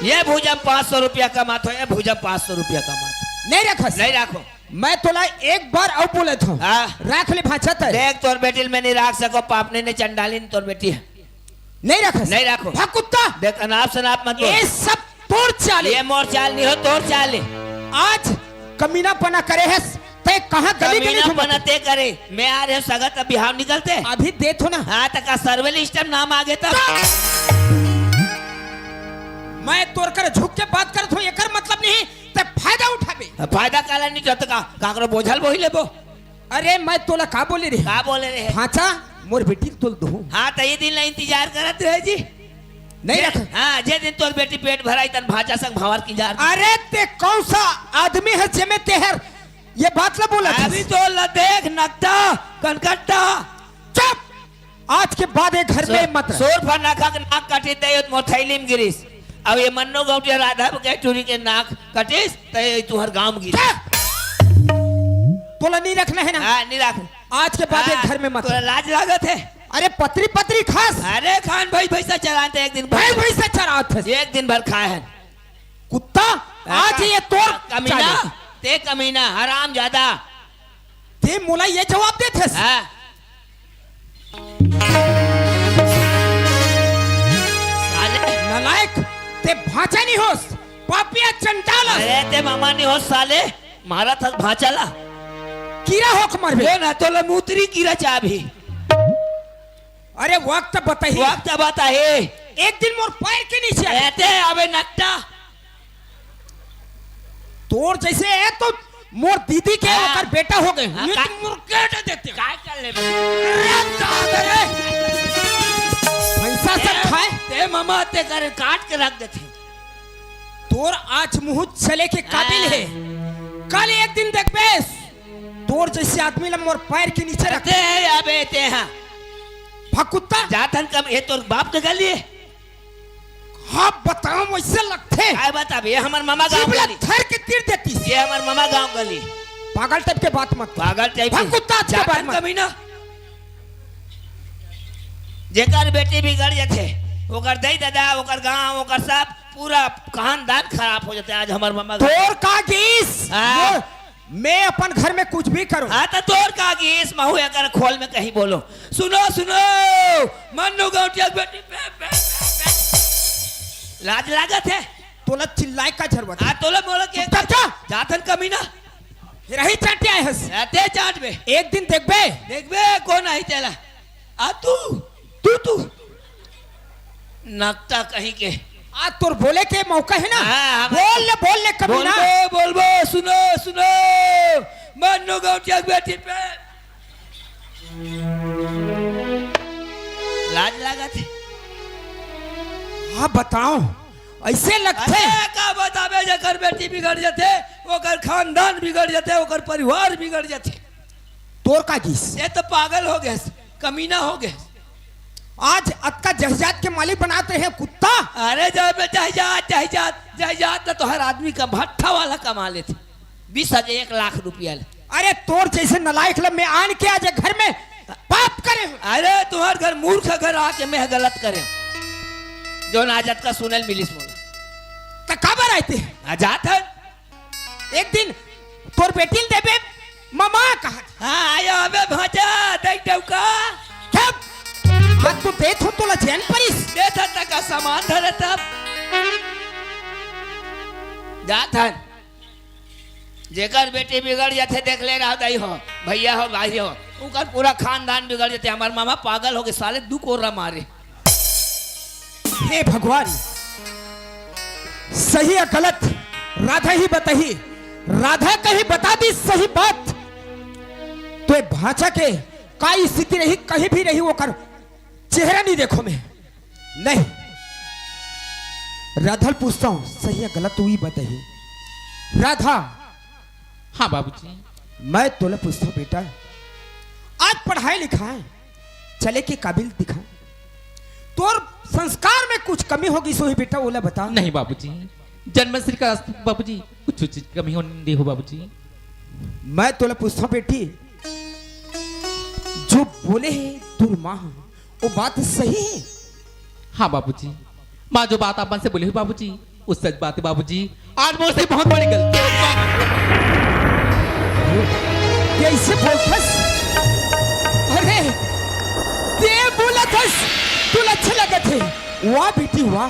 ये भूजम 500 रुपया कमात हो ये भूजम 500 रुपया कमात नहीं रखस नहीं राखो मैं तोला एक बार और बोला था हाँ। रख ले भाचा ते देख तोर बेटी में नहीं राख सको पापने ने चंडाली ने तोर बेटी है नहीं रखस नहीं राखो भाग कुत्ता देख अनाप शनाप मत बोल ये सब तोड़ चाले ये मोर चाल नहीं हो तोर चाल है आज कमीनापना करे है ते कहाँ गली गली कमीना घूमत? बनते करे मैं आ रहे हूँ सगत अब बिहार निकलते अभी देत हो ना। हाँ तक सर्वे लिस्ट में नाम आ गया था मैं तोड़ कर झुक के बात करत हूँ, एकर मतलब नहीं ते फायदा उठाबे। फायदा काला नहीं चाहता का काकरो बोझल बोही लेबो अरे मैं तोला का बोले रे? का बोले रहे भाचा मोर बेटी तोल दो। हाँ तो ये दिन ला इंतजार करत रहे जी नहीं रख। हाँ जे दिन तोर बेटी पेट भराई तन भाजा संग भावर की जार अरे ते कौन सा आदमी है जेमे तेहर ये बात ला बोला? अभी तो ला देख नकटा कनकट्टा चुप, आज के बाद एक घर में मत रह। सोर फर नाका के नाक काटे दे मोर थैली में गिरिस अब ये मन्नो गौटिया राधा के चूरी के नाक कटिस तो तुहर गांव में गिरिस तोला नहीं रखना है ना? हाँ नहीं रख आज के बाद एक घर में मत तोरा रह। लाज लागत है अरे पत्री पत्री खास अरे खान भाई भैसा चलाते एक दिन भाई भाई से चरात है। एक दिन भर खाए हैं कुत्ता आज ये तोड़ कमीना चाली। ते कमीना हराम ज्यादा ते मोला ये जवाब देते हाँ साले नलायक ते भाचा नहीं होस पापिया चंटाला अरे ते मामा नहीं हो साले मारा था भाचला कीड़ा होक मरबे। ये ना तो लमूत्री कीरा चाबी अरे वक्त बताइए वक्त बता है एक दिन मोर पैर के नीचे आ। रहते अबे नट्टा तोड़ जैसे है तो मोर दीदी के हाँ। ओकर बेटा हो गए। हाँ, ये का- तुम मुर्गे देते हो। काय कर ले अरे दादा रे, पैसा सब खाए ते मामा ते करे काट के रख देते तोर आज मुंह चले के काबिल हाँ। है। कल एक दिन देख बेस तोर जैसे आदमी ला मोर पैर के नीचे रखते रहते हैं अबे ते हाँ फकुत्ता। जातन कम ये तो बाप के गली है हाँ बताओ वैसे लगते काय बता ये हमार मामा गांव जीवला गली थर के तीर देती ये हमार मामा गांव गली पागल टाइप के बात मत कर। पागल टाइप फकुत्ता आज के बाद जातन मत। कमीना जेकर बेटी बिगड़ जाते ओकर दई दादा ओकर गांव ओकर सब पूरा खानदान खराब हो जाते आज हमार मामा तोर का गीस हाँ। मैं अपन घर में कुछ भी करूं। हाँ तो तोर का गीस महू अगर खोल में कहीं बोलो सुनो सुनो मन्नू गौटिया बेटी लाज लागत है तोला चिल्लाए का जरूरत है। हाँ तोला बोलो के चुप कर जा। जातन कमीना रही चाटे आए हंस। रहते चाट में एक दिन देख बे देख बे कौन आई तेला आ तू तू तू नकता कहीं के आज तोर बोले के मौका है ना। हाँ, बोल ले कभी ना। बोल बो सुनो सुनो मन्नू गौटिया बेटी पे लाज लागत है हाँ बताओ ऐसे लगते अरे का बताबे जकर बेटी बिगड़ जाते ओकर खानदान बिगड़ जाते ओकर परिवार बिगड़ जाते तोर का गीस। ये तो पागल हो गए कमीना हो गए आज अक्का जहजात के मालिक बनाते हैं कुत्ता। अरे जब जहजात तो हर आदमी का भट्ठा वाला कमा लेते 20,000 1 लाख रुपया ले अरे तोर जैसे नलायक लब में आन के आज घर में पाप करे हो। अरे तुम्हार घर मूर्ख घर आके मैं गलत करे जो नाजत का सुनल मिलिस मोला तो खबर आते आजात है एक दिन तोर बेटी ने देबे मामा कहा हाँ आयो अबे भाजा देख डौका छप आज तो देख हो तोला जैन परिस देता तक का सामान धरे तब जात है जेकर बेटी बिगड़ जाते देख ले रहा दई हो भैया हो भाई हो उनका पूरा खानदान बिगड़ जाते हमार मामा पागल हो गए साले 2 कोर्रा मारे हे भगवान सही या गलत राधा ही बताही। राधा कहीं बता दी सही बात तो ये भाषा के काई स्थिति रही कहीं भी रही वो कर चेहरा नहीं देखो मैं नहीं राधा पूछता हूं सही या गलत तू ही बताही। राधा हाँ बाबूजी। मैं तोला पूछता हूं बेटा आज पढ़ाई लिखाई चले के काबिल दिखा तोर संस्कार में कुछ कमी होगी सो ही बेटा ओला बता। नहीं बाबूजी जन्म श्री का बाबूजी कुछ चीज कमी होने दे हो बाबूजी। मैं तोला पूछता हूं बेटी जो बोले है तुर माँ वो बात सही है। हाँ बाबूजी माँ जो बात आप से बोली हुई बाबूजी वो सच बात है बाबूजी। आज मुझसे बहुत बड़ी गलती कैसे बोलथस? अरे ते बोलथस तुला अच्छा लगत है। वाह बेटी वाह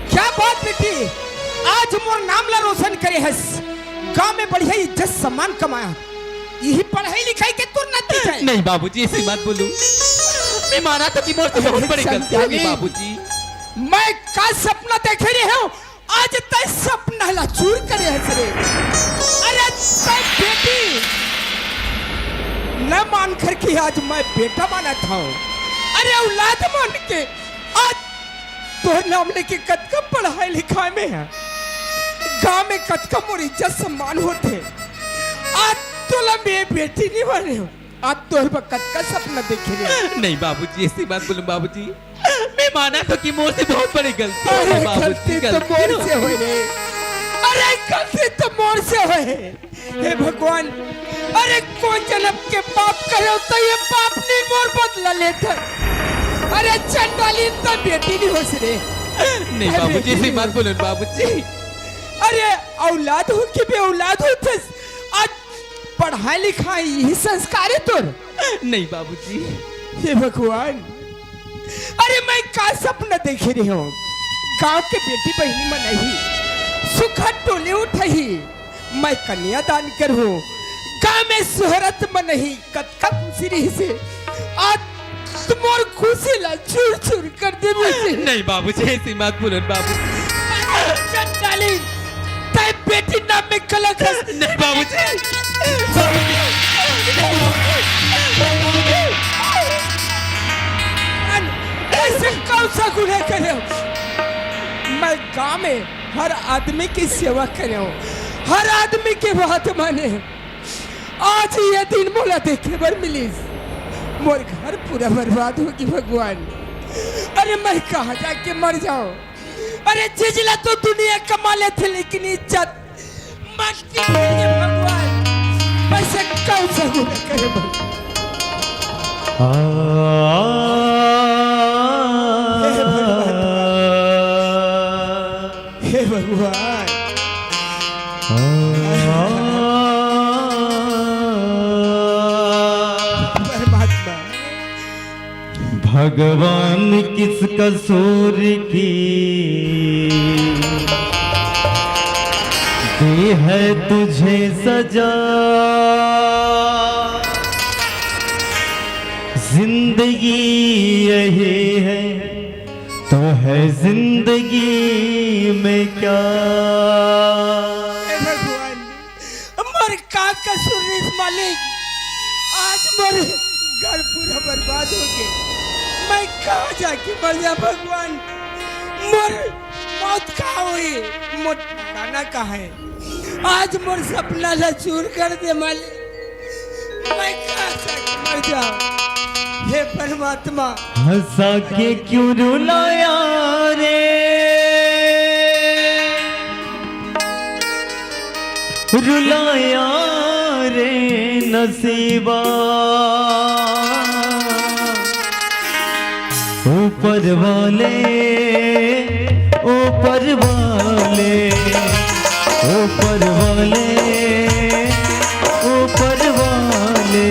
क्या बात बेटी आज मोर नाम ला रोशन करे हस गांव में बढ़िया इज्जत सम्मान कमाया यही पढ़ाई लिखाई के तुर नतीजा है। नहीं बाबूजी ऐसी बात बोलू, मैं माना तो कि मोर से बहुत बड़ी गलती होगी बाबूजी। मैं का सपना देखे रहे हो, आज तय सपना ला चूर करे है रे। अरे तय बेटी न मान कर के आज मैं बेटा माना था, अरे औलाद मान के आज तो नाम लेके कतका पढ़ाई लिखाई में है, गांव में कतका मोर इज्जत सम्मान होते, आज तोला मैं बेटी नहीं बने हो, आज तो कतका सपना देखे रहे। नहीं बाबूजी ऐसी बात बोलूं बाबूजी, मैं माना तो कि मोर से बहुत बड़ी गलती है अरे बाबूजी, गलती तो मोर से हुई रे, अरे गलती तो मोर से हुई। हे भगवान, अरे कौन जन्म के पाप करे तो ये पाप नहीं मोर बदला लेता। अरे चंडाली तो बेटी नहीं हो रे। नहीं बाबूजी ऐसी बात बोलूं बाबूजी। अरे औलाद हो कि बे औलाद हो थे, आज पढ़ाई लिखाई यही संस्कार है तोर। नहीं बाबूजी। हे भगवान, अरे मैं का सपना देखे रही हूँ, गांव के बेटी बहनी में नहीं सुखद टोले उठही, मैं कन्यादान करूँ, गांव में शोहरत में नहीं कतका खुशी रही से, आज तुम्हार खुशी ला चूर चूर कर दे मुझे। नहीं बाबूजी ऐसी बात बोलो बाबूजी। चंडाली तय बेटी नाम में कलंक है। नहीं बाबूजी। ऐसे कौन सा गुनाह करे हो? मैं गांव में हर आदमी की सेवा करे हूँ, हर आदमी के बात माने। आज ये दिन मोला देखे बर मिली, मोर घर पूरा बर्बाद होगी भगवान। अरे मैं कहाँ जाके मर जाऊं? अरे जिजला तो दुनिया कमा लेते, लेकिन इज्जत मट्टी में भगवान। वैसे कौन सा गुनाह करे बर? हे भगवान, परमात्मा। भगवान किस कसूर की दी है तुझे सजा, जिंदगी यही है तो है जिंदगी में क्या। हे भगवान, मोर का कसूर है मालिक, आज मोर घर पूरा बर्बाद हो गया। मैं कहाँ जाके मर जा भगवान? मोर मौत कहाँ हुई, मोर ठिकाना कहाँ है? आज मोर सपना ला चूर कर दे मालिक, मैं कहाँ जाके मर जाऊं? हे परमात्मा, हंसा के क्यों रुलाया रे, रुलाया रे नसीबा, ऊपर वाले ऊपर वाले ऊपर वाले ऊपर वाले,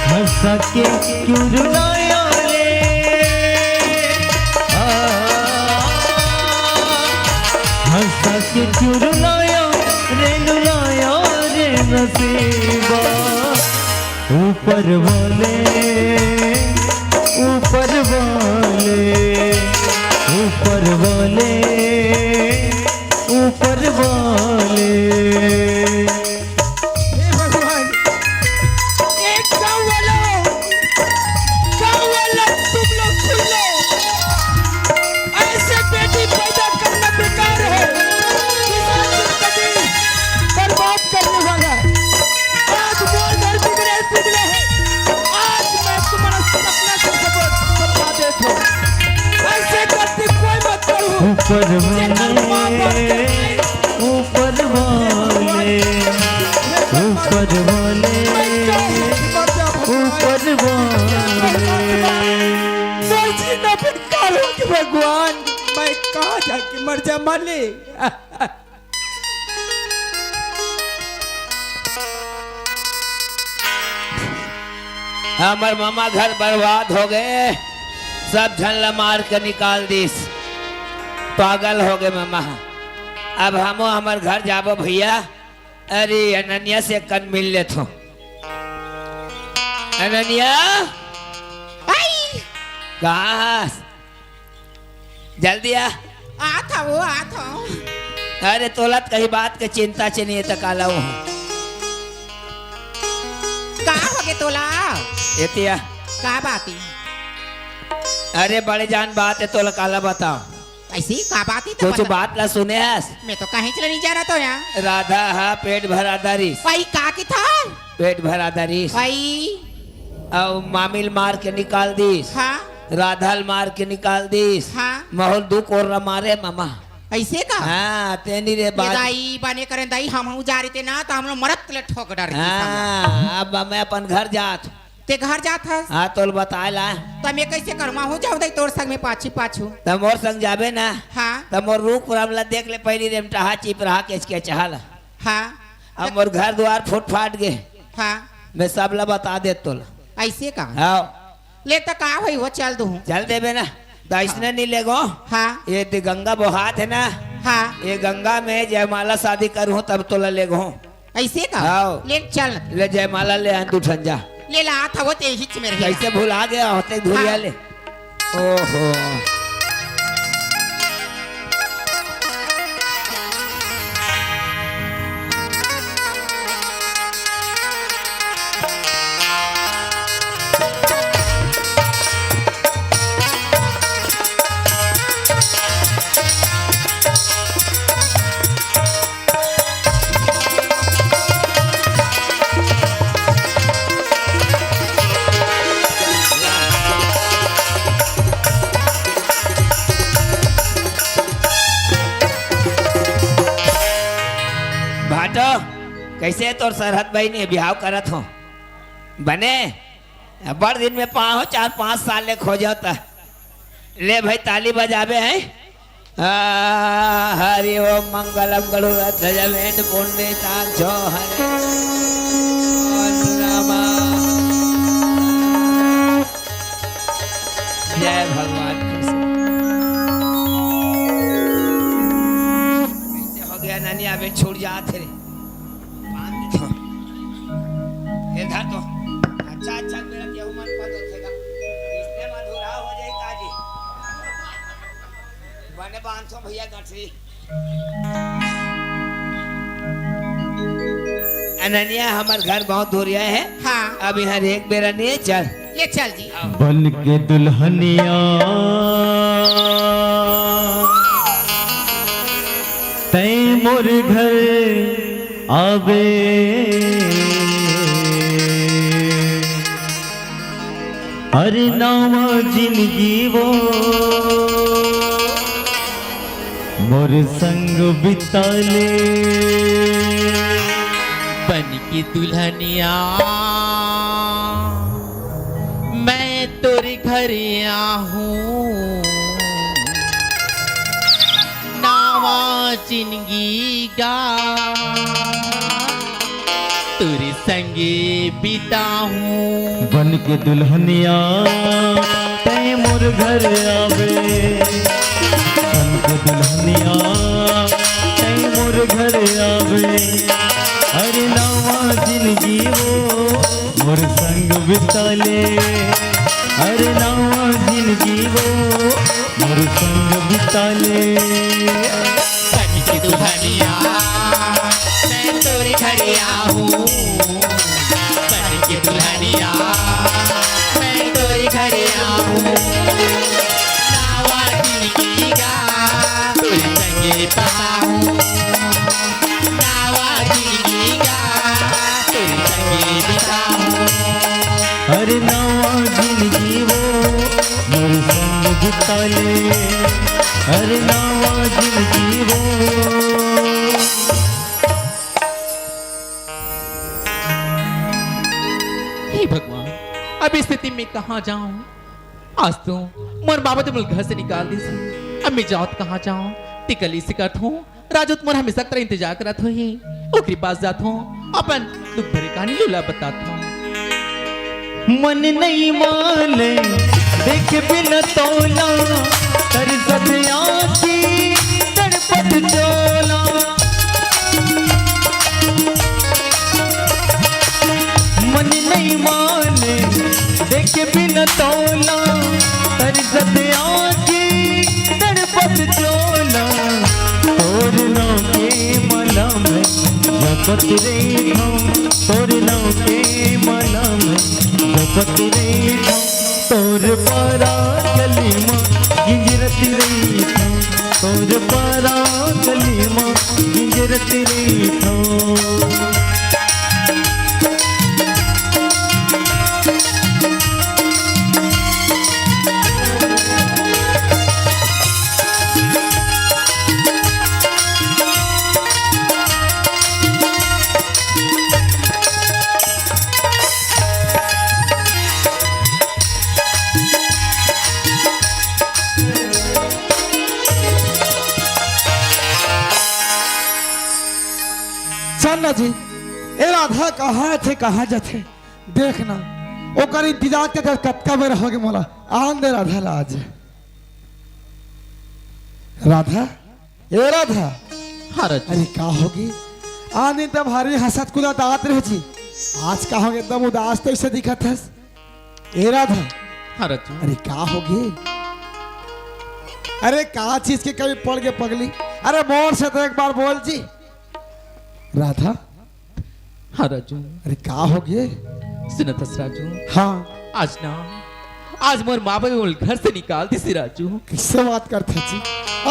हंसा के क्यों रुलाया रे, हंसा के क्यों रुलाया रे नसीबा, ऊपर वाले ऊपर वाले ऊपर वाले ऊपर वाले। हे भगवान, एक गाँव वालों तुम लोग सुन लो, ऐसे बेटी पैदा करना बेकार है, जिंदगी बर्बाद करने वाला। आज मोर घर बिगड़े है, आज मैं तुम्हारा सपना से सपना देखो, ऐसे गलती कोई मत करो। ऊपर वाले ऊपर वाले ऊपर वाले ऊपर वाले। भगवान, मैं कहाँ जाके मर जा माले। हमार मामा घर बर्बाद हो गए, सब झल्ला मार के निकाल दीस, पागल हो गए मामा। अब हमो हमार घर जाबो भैया, अरे अनन्या से कन मिल ले तो अनन्या कहाँ जल्दी आ आता वो आता अरे तोलत कहीं बात के चिंता चे नहीं तक आला हूँ का हो गए तोला एतिया का बाती अरे बड़े जान बात है तोला काला बताओ ऐसी का बाती तो कुछ बात ला सुने हस मैं तो कहीं चले नहीं जा रहा तो यहाँ राधा हा पेट भरा दारिस भाई का की था पेट भरा दारिस भाई और मामिल मार के निकाल दीस हाँ राधाल मार के निकाल दीस हाँ माहौल दुख और मारे मामा ऐसे का हाँ तेनी रे ये बात दाई बने करें दाई हम जा रहे थे ना तो हम लोग मरत ले ठोक डर हाँ अब मैं अपन घर जात ते घर जात हस हाँ तोल बताए ला तो मैं कैसे करमा हो जाओ दाई तोर संग में पाछी पाछू तब मोर संग जाबे ना हाँ तब मोर रूप पुरामला देख ले पहली रेम टहा चिप रहा के चाहला हाँ अब मोर घर द्वार फुट फाट गए हाँ मैं सब ला बता दे तोला ऐसे का हाँ ले तो का भाई वो चल दूँ चल देबे ना तो इसने नहीं लेगो हाँ ये तो गंगा बोहात है ना हाँ ये गंगा में जयमाला शादी करूँ तब तोला लेगो ऐसे का हाँ। ले चल ले जयमाला ले तू ठंजा ले ला था वो ते हिच में रही कैसे भुला गया होते धुरिया हाँ। ले ओहो भाटो कैसे तोर सरहद भाई ने बिहाव करत हो बने बड़ दिन में पाँच 4-5 साल ले खो जाता ले भाई ताली बजाबे हैं हरि ओम मंगलम गरुड़ वेद पुण्डिता हरे जय भगवान कैसे हो गया नानी अबे छूट जाते रे इधर तो अच्छा अच्छा मेरा केहू मन पद होखेगा इसने मधुरा हो जाए काजी बने 500 भैया गठरी अनन्या हमार घर बहुत दूर है हाँ अब यहाँ एक बेरा नहीं चल ले चल जी बन के दुल्हनिया तै मोर घर आवे अरे नावा जिंदगी वो मोर संग बिताले बन की दुल्हनिया मैं तोरे घर आहूँ नावा जिंदगी गा तेरे संगे बिता हूँ बन के दुल्हनिया तै मोर घर आवे बन के दुल्हनिया तै मोर घर आवे अरे नवा जिंदगी वो मोर संग बिताले अरे नवा जिंदगी वो मोर संग बिताले बन की दुल्हनिया मैं तोरे घर आहूँ बन की दुल्हनिया मैं तोरे घर आहूँ नावा जिंदगी गा तेरे संगे पाऊँ नावा जिंदगी गा तेरे संगे बिताऊँ अरे नवा जिंदगी वो मोर संग बिताले अरे नवा जिंदगी वो हे भगवान अब इस स्थिति में कहाँ जाऊं आज तो मोर बाबा तो मुझे घर से निकाल दी से अब मैं जाऊं तो कहाँ जाऊं टिकली से करत हूँ राजूत मोर हमेशा तरह इंतजार करत हो ही ओकरी पास जात हूँ अपन दुख भरी कहानी लूला बताता हूँ मन नहीं माने देख बिन तोला कर सब आँखी तड़पत चोला के बिन तोला तरसत आँखी तड़पत चोला तोर नाम के माला में जपत रे तोर नाम के माला में जपत रे तोर पारा गली माँ गिंजरत रे तोर पारा गली माँ गिंजरत रे चलना जी ए राधा कहाँ थे कहाँ जाते देखना ओकर इंतजार के कतका में रहोगे मोला आन दे राधा लाज राधा ए राधा हाँ राजू अरे का होगी आन दिन तब भारी हंसत कुदत आत रहे जी आज का होगे एकदम उदास तो ऐसे दिखत है ए राधा हाँ राजू अरे का होगी अरे का चीज के कभी पड़ के पगली अरे मोर से तो एक बार बोल जी राधा हाँ राजू अरे का हो गए सुनतस राजू हाँ आज ना आज मोर माँ बाप घर से निकाल दी सी राजू किससे बात करते जी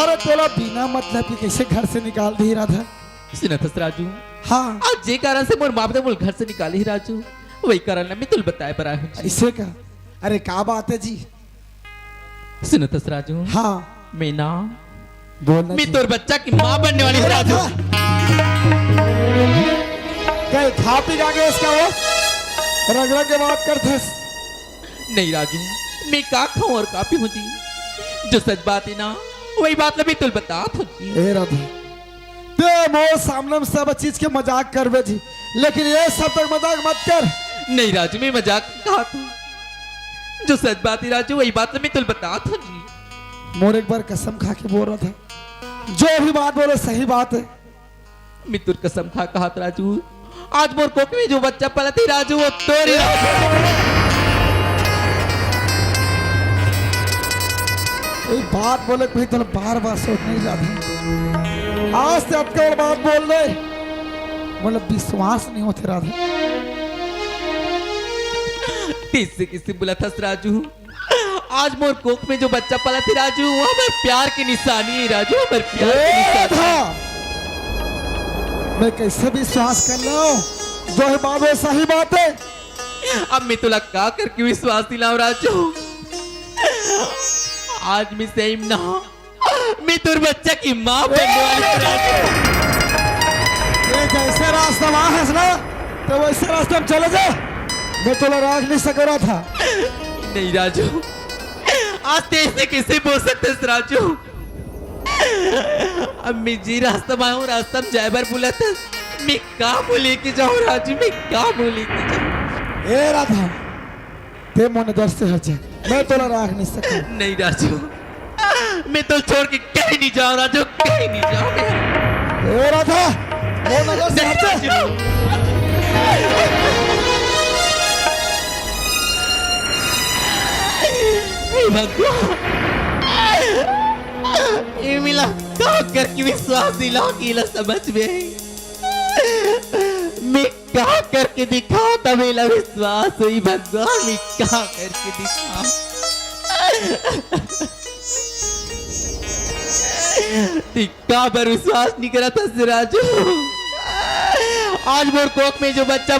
अरे तोला बिना मतलब कि कैसे घर से निकाल दी राधा सुनतस राजू हाँ आज जे कारण से मोर माँ बाप घर से निकाली ही राजू वही कारण मैं तुल बताए पर आया हूँ जी। ऐसे का अरे का बात है जी सुनतस राजू हाँ मैं ना बोलना मैं तोर बच्चा की माँ बनने वाली हूँ राजू कहीं खा पी गा गए इसका वो रगड़ा के बात करते नहीं राजू मैं का खाऊं और का पीऊं जी जो सच बात है ना वही बात मैं तुल बता हूँ जी ए राधा ते मोर सामने में सब चीज के मजाक करवे जी लेकिन ये सब तक मजाक मत कर नहीं राजू मैं मजाक कहा था जो सच बात है राजू वही बात मैं तुल बता हूँ जी मोर एक बार कसम खा के बोल रहा था जो भी बात बोले सही बात है मैं तुर कसम खा कहा था राजू आज मोर कोक में जो बच्चा पला थी राजू वो तोरी ये बात बोले कोई तो बार बार सोचने जाते आज से अटकर बात बोल रहे मतलब विश्वास नहीं होते राधा किससे किससे बोला था राजू आज मोर कोक में जो बच्चा पला थी राजू वो हमारे प्यार की निशानी है राजू हमारे प्यार की निशानी मैं कैसे विश्वास कर लो जो है बात है सही बात है अब मैं तुला का करके विश्वास दिलाऊं राजू आज मैं सही ना मैं तुर बच्चा की माँ बनने वाली हूं राजू ये जैसे रास्ता वहां है ना तो वैसे रास्ते में चले जा मैं तुला राज नहीं सक रहा था नहीं राजू आज तेज से किसे बोल सकते इस राजू अब मैं जी रास्ता में आऊं रास्ता में जाए बार बोला था मैं का बोले कि जाऊं राजू मैं का बोले कि जाऊं ए राधा ते मोने दर से हट जा मैं तोला राख नहीं सका नहीं राजू मैं तो छोड़ के कहीं नहीं जाऊं राजू कहीं नहीं जाऊं ए राधा वो नजर से हट जा ये मिला का करके विश्वास दिला कीला समझ में मैं क्या करके दिखाओ तब मेरा विश्वास हुई भगवान मैं क्या करके दिखाओ टिक्का पर विश्वास नहीं करा था राजू आज मोर कोक में जो बच्चा